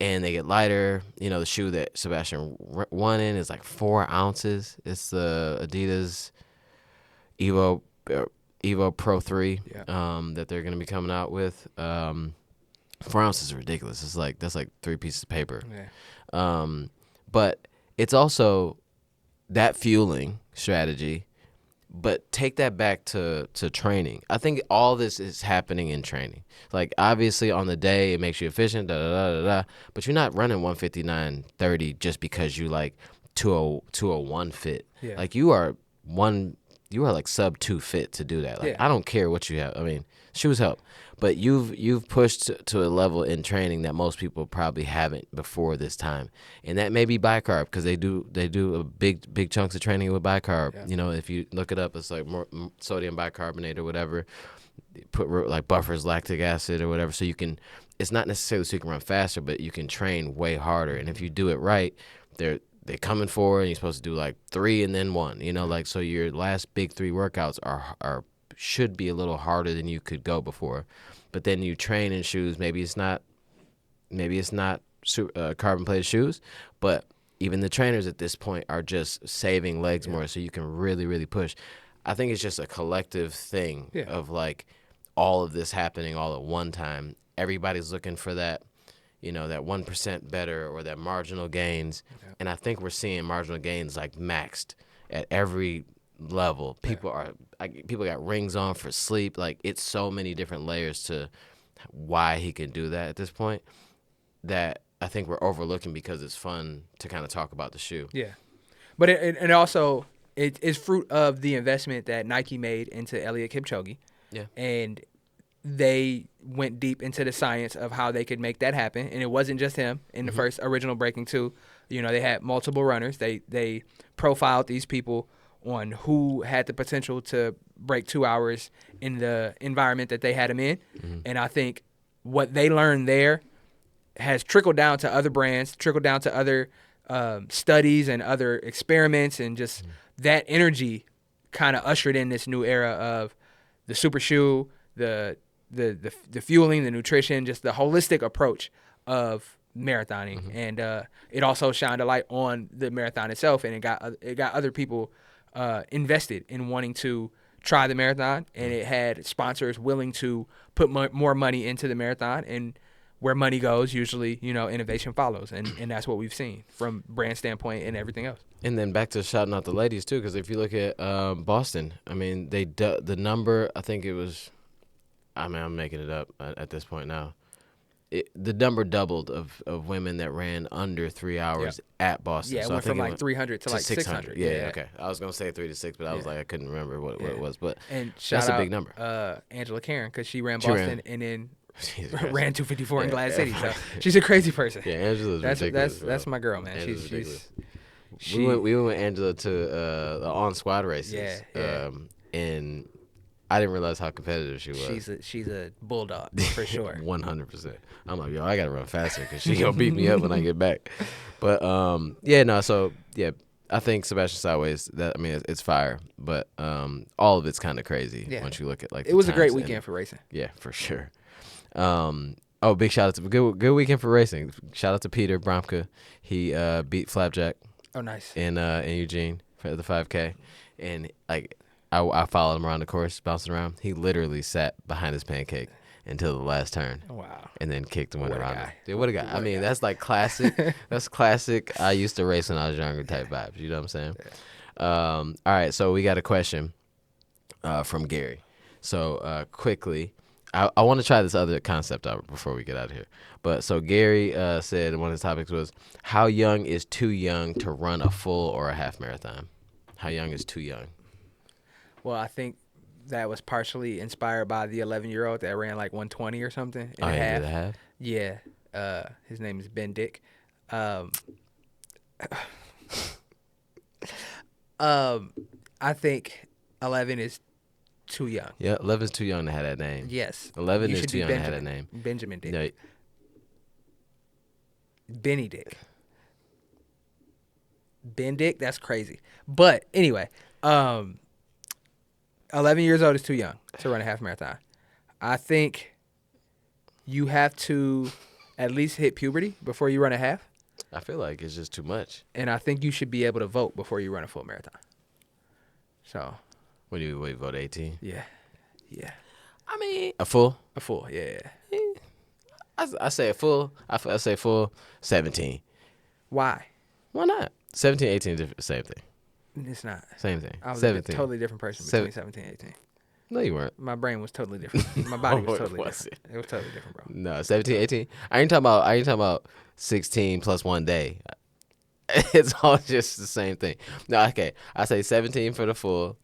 And they get lighter. The shoe that Sebastian won in is like 4 ounces. It's the Adidas Evo Pro 3 that they're going to be coming out with. 4 ounces is ridiculous. That's like 3 pieces of paper. Yeah. But it's also that fueling strategy. But take that back to training. I think all this is happening in training. Like, obviously, on the day, it makes you efficient, but you're not running 159.30 just because you like 201 fit. Yeah. Like, you are like Sub-2 fit to do that. Like, I don't care what you have. I mean, shoes help. But you've pushed to a level in training that most people probably haven't before this time, and that may be bicarb, because they do a big chunks of training with bicarb. Yeah. If you look it up, it's like more sodium bicarbonate or whatever. Put like buffers lactic acid or whatever, so you can. It's not necessarily so you can run faster, but you can train way harder. And if you do it right, they're coming forward, and you're supposed to do like 3 and then 1. Like, so your last big 3 workouts are should be a little harder than you could go before. But then you train in shoes. Maybe it's not carbon plated shoes, but even the trainers at this point are just saving legs more, so you can really, really push. I think it's just a collective thing of like all of this happening all at one time. Everybody's looking for that, that 1% better or that marginal gains. And I think we're seeing marginal gains like maxed at every level. People got rings on for sleep. Like, it's so many different layers to why he can do that at this point that I think we're overlooking, because it's fun to kind of talk about the shoe. Yeah, but it also is fruit of the investment that Nike made into Elliot Kipchoge. Yeah, and they went deep into the science of how they could make that happen, and it wasn't just him in the first original Breaking 2. They had multiple runners. They profiled these people on who had the potential to break 2 hours in the environment that they had them in. And I think what they learned there has trickled down to other brands, trickled down to other studies and other experiments, and just that energy kind of ushered in this new era of the super shoe, the fueling, the nutrition, just the holistic approach of marathoning. And it also shined a light on the marathon itself, and it got other people invested in wanting to try the marathon, and it had sponsors willing to put more money into the marathon. And where money goes, usually, innovation follows, and that's what we've seen from brand standpoint and everything else. And then back to shouting out the ladies too, because if you look at Boston, I mean, the number, I think it was, I'm making it up at this point now. The number doubled of women that ran under 3 hours at Boston. Yeah, so it went from like 300 to like 600. Yeah, okay. I was gonna say 3 to 6, but I was like, I couldn't remember what it was. But and that's a big number. Angela Karen, because she ran Boston and then ran 254 in Glad City. So right. She's a crazy person. Yeah, Angela's ridiculous. That's my girl, man. Angela's ridiculous. She we went with Angela to the on squad races. Yeah. And I didn't realize how competitive she was. She's a bulldog for sure. 100%. I'm like, yo, I gotta run faster because she gonna beat me up when I get back. But so I think Sabastian Sawe is that. I mean, it's fire, but all of it's kind of crazy once you look at like. It was a great weekend for racing. Yeah, for sure. Big shout out to good weekend for racing. Shout out to Peter Bromka. He beat Flapjack. Oh, nice. In Eugene for the 5K, and like I followed him around the course, bouncing around. He literally sat behind his pancake until the last turn. Wow. And then kicked the winner around. Dude, what a guy. I mean, that's like classic. That's classic. I used to race when I was younger type vibes. You know what I'm saying? Yeah. All right. So we got a question from Gary. So quickly, I want to try this other concept out before we get out of here. But so Gary said one of his topics was, how young is too young to run a full or a half marathon? How young is too young? Well, I think that was partially inspired by the 11-year-old that ran like 120 or something in a half. Did a half? Yeah. His name is Ben Dick. I think 11 is too young. Yeah, 11 is too young to have that name. Yes. 11 is too young to have that name. Benjamin Dick. No. Benny Dick. Ben Dick, that's crazy. But anyway, 11 years old is too young to run a half marathon. I think you have to at least hit puberty before you run a half. I feel like it's just too much. And I think you should be able to vote before you run a full marathon. So. What do you vote 18? Yeah. I mean, a full? A full, yeah. I say a full. I say full 17. Why? Why not? 17, 18, same thing. It's not. Same thing. I was 17. a totally different person between 17 and 18. No, you weren't. My brain was totally different. My body was totally different. It was totally different, bro. No, 17, 18. I ain't talking about 16 plus 1 day. It's all just the same thing. No, okay. I say 17 for the full,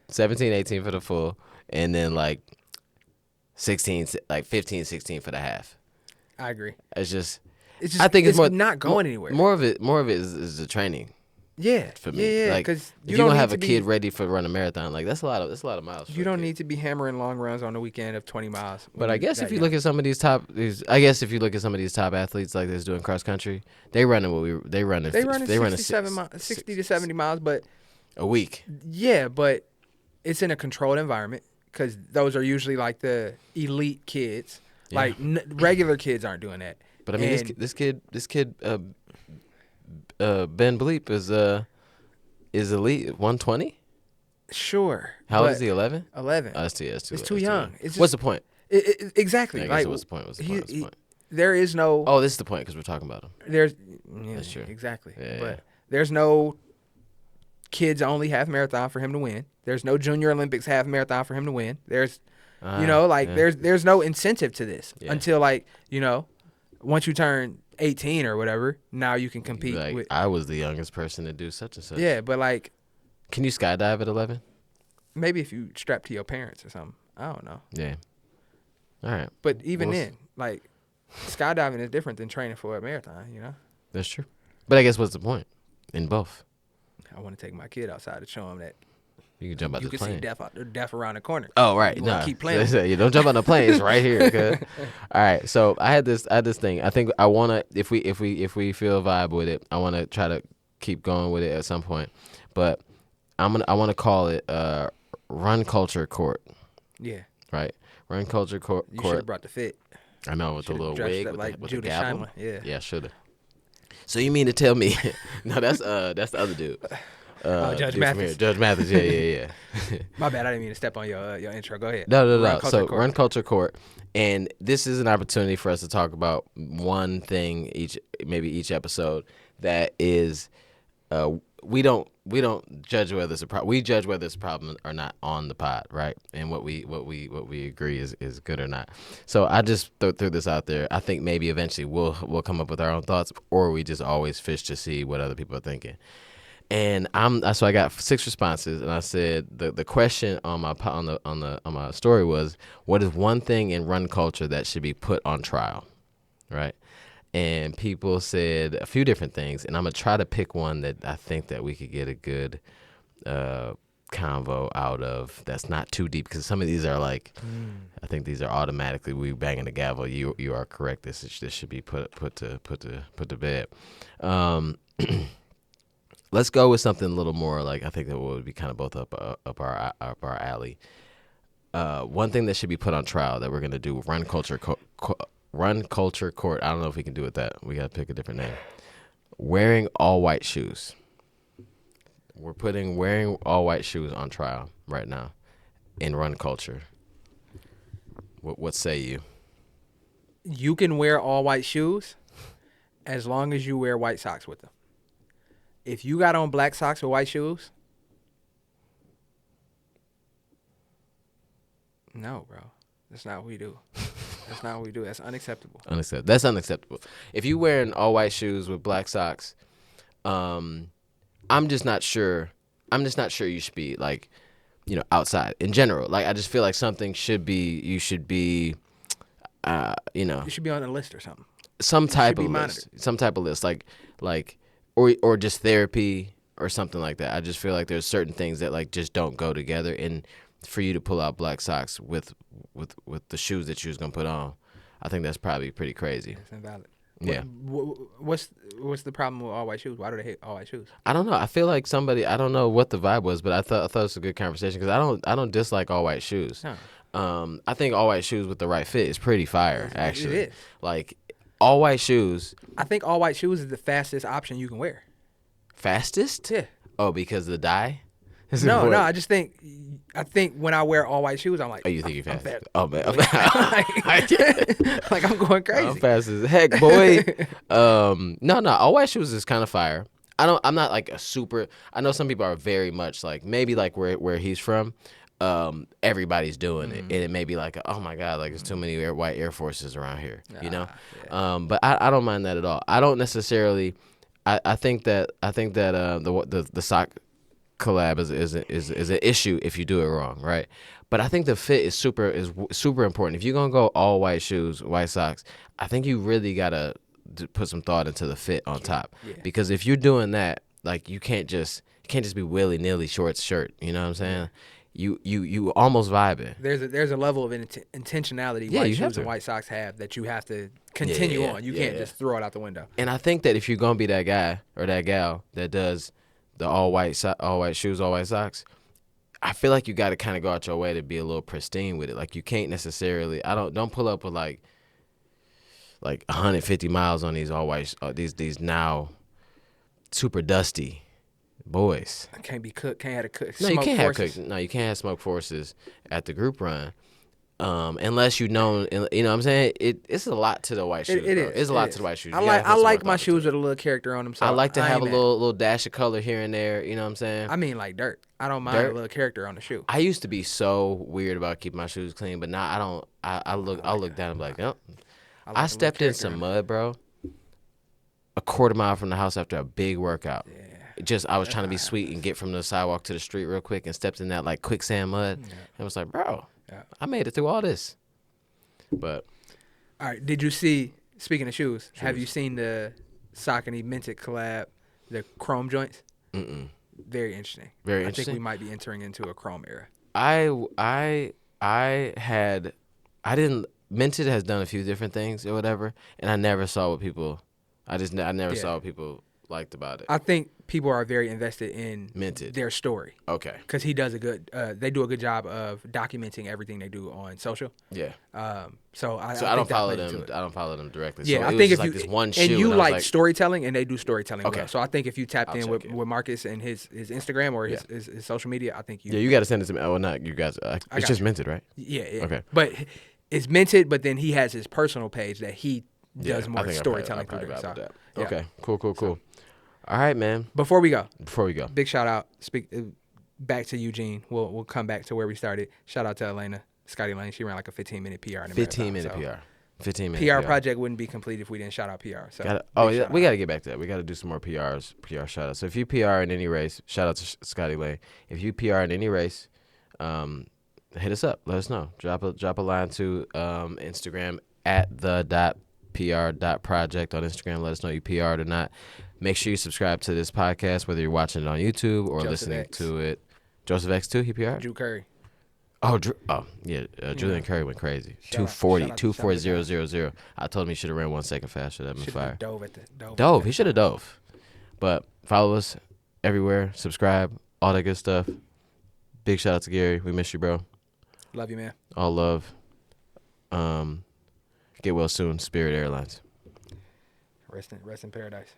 17, 18 for the full, and then like 16, like 15, 16 for the half. I agree. It's just I think it's more, not going anywhere. More of it is the training. Yeah, for me. Yeah, like, because you're gonna have a kid ready for run a marathon. Like that's a lot of miles. You don't need to be hammering long runs on the weekend of 20 miles. But I guess if you look at some of these top athletes like that's doing cross country, they running 60 to 70 miles, but a week. Yeah, but it's in a controlled environment because those are usually like the elite kids. Yeah. Like regular kids aren't doing that. But I mean, this kid. Ben Bleep is elite 120. Sure. How old is he? 11. 11. Oh, it's too young. What's the point? Exactly. Yeah, what's the point? There is no. Oh, this is the point because we're talking about him. That's true. Exactly. Yeah, but there's no kids only half marathon for him to win. There's no Junior Olympics half marathon for him to win. There's, there's no incentive to this until once you turn 18 or whatever, now you can compete. Like, I was the youngest person to do such and such. Yeah, but like, can you skydive at 11? Maybe if you strap to your parents or something. I don't know. Yeah. All right. But even then, like, skydiving is different than training for a marathon. You know. That's true. But I guess what's the point in both? I want to take my kid outside to show him that. You can jump out the plane. You can see death around the corner. Oh, right. No. Keep playing. You don't jump on the plane. It's right here. Okay? All right. So I had this thing. I think I want to, if we feel vibe with it, I want to try to keep going with it at some point. But I want to call it Run Culture Court. Yeah. Right. Run Culture Court. You should have brought the fit. I know, with the little wig with the gavel. Yeah. Yeah, should have. So you mean to tell me? No, that's the other dude. Judge Mathis. Judge Mathis, yeah. My bad, I didn't mean to step on your intro. Go ahead. No. Run Culture Court, and this is an opportunity for us to talk about one thing each episode that is, we don't judge whether it's a problem. We judge whether it's a problem or not on the pod, right? And what we agree is good or not. So I just threw this out there. I think maybe eventually we'll come up with our own thoughts, or we just always fish to see what other people are thinking. And so I got 6 responses, and I said the question on my story was, what is one thing in run culture that should be put on trial, right? And people said a few different things, and I'm gonna try to pick one that I think that we could get a good convo out of that's not too deep, because some of these are like, I think these are automatically we banging the gavel. You are correct. This should be put to bed. Let's go with something a little more like, I think that would be kind of both up our alley. One thing that should be put on trial that we're gonna do, run culture court. I don't know if we can do it that. We gotta pick a different name. Wearing all white shoes. We're putting wearing all white shoes on trial right now in run culture. What say you? You can wear all white shoes as long as you wear white socks with them. If you got on black socks with white shoes, no, bro. That's not what we do. That's not what we do. That's unacceptable. That's unacceptable. If you wearing all white shoes with black socks, I'm just not sure you should be like, outside in general. Like, I just feel like something should be, you should be, You should be on a list or something. Some type of list, like, or just therapy or something like that. I just feel like there's certain things that like just don't go together, and for you to pull out black socks with the shoes that you was gonna put on, I think that's probably pretty crazy. It's invalid. Yeah. What's the problem with all white shoes? Why do they hate all white shoes? I don't know. I feel like I don't know what the vibe was, but I thought it was a good conversation, because I don't dislike all white shoes. No. I think all white shoes with the right fit is pretty fire, actually. It is. Like, all white shoes. I think all white shoes is the fastest option you can wear. Fastest? Yeah. Oh, because of the dye? No. I just think when I wear all white shoes, I'm like, oh, you think you're fast? fast. Oh, man. Like I'm going crazy. I'm fast as heck, boy. No, all white shoes is kind of fire. I'm not like a super. I know some people are very much like, maybe like where he's from. Everybody's doing it, and it may be like, oh my god, like there's too many white Air Forces around here, Yeah. But I don't mind that at all. I don't necessarily. I think that the sock collab is an issue if you do it wrong, right? But I think the fit is super important. If you're gonna go all white shoes, white socks, I think you really gotta put some thought into the fit on top, because if you're doing that, like you can't just be willy-nilly shorts shirt. You know what I'm saying? You almost vibing. There's a level of intentionality white shoes and white socks have that you have to continue on. You can't just throw it out the window. And I think that if you're gonna be that guy or that gal that does the all white shoes, all white socks, I feel like you got to kind of go out your way to be a little pristine with it. Like, you can't necessarily. Don't pull up with like 150 miles on these all white these now super dusty boys. I can't be cooked. Can't have a cook. No, you can't have cooked. No, you can't have smoke forces at the group run, unless you know what I'm saying. It's a lot to the white shoes. It is. It's a lot to the white shoes. I like my shoes with a little character on them. So I like to have a little dash of color here and there. You know what I'm saying? I mean, like dirt. I don't mind a little character on the shoe. I used to be so weird about keeping my shoes clean, but now I don't. I'll look down and be like, yep. I stepped in some mud, bro. A quarter mile from the house after a big workout. Yeah. I was trying to be sweet and get from the sidewalk to the street real quick, and stepped in that like quicksand mud. And I was like, bro, I made it through all this. But all right, did you see? Speaking of shoes, have you seen the Saucony Minted collab, the chrome joints? Very interesting. Very interesting. I think we might be entering into a chrome era. Minted has done a few different things or whatever, and I never saw what people. I never saw what people liked about it. I think people are very invested in Minted, their story. Okay. Because they do a good job of documenting everything they do on social. Yeah. So I don't follow them. I don't follow them directly. Yeah, so I think if like you this one shoe, and you like storytelling, and they do storytelling. Okay. Well. So I think if you tapped in with Marcus and his Instagram or his social media, I think you. Yeah, you got to send it to me. Oh, not you guys. It's just Minted, right? Yeah. Okay. But it's Minted, but then he has his personal page that he does more storytelling through there. So, okay. Cool. All right, man. Before we go, big shout out. Back to Eugene. We'll come back to where we started. Shout out to Elena Scotty Lane. She ran like a 15-minute PR. In 15-minute PR. 15-minute PR project wouldn't be complete if we didn't shout out PR. So we got to get back to that. We got to do some more PR shout outs. So if you PR in any race, shout out to Scotty Lane. If you PR in any race, hit us up. Let us know. Drop a line to Instagram at the.pr.project on Instagram. Let us know you PR'd or not. Make sure you subscribe to this podcast, whether you're watching it on YouTube or listening to it. Joseph X2, he PR'd? Drew Curry. Oh, yeah. Julian Curry went crazy. 240, 240.000. I told him he should have ran 1 second faster. That'd been fire. Dove. He should have dove. But follow us everywhere. Subscribe. All that good stuff. Big shout out to Gary. We miss you, bro. Love you, man. All love. Get well soon. Spirit Airlines. Rest in paradise.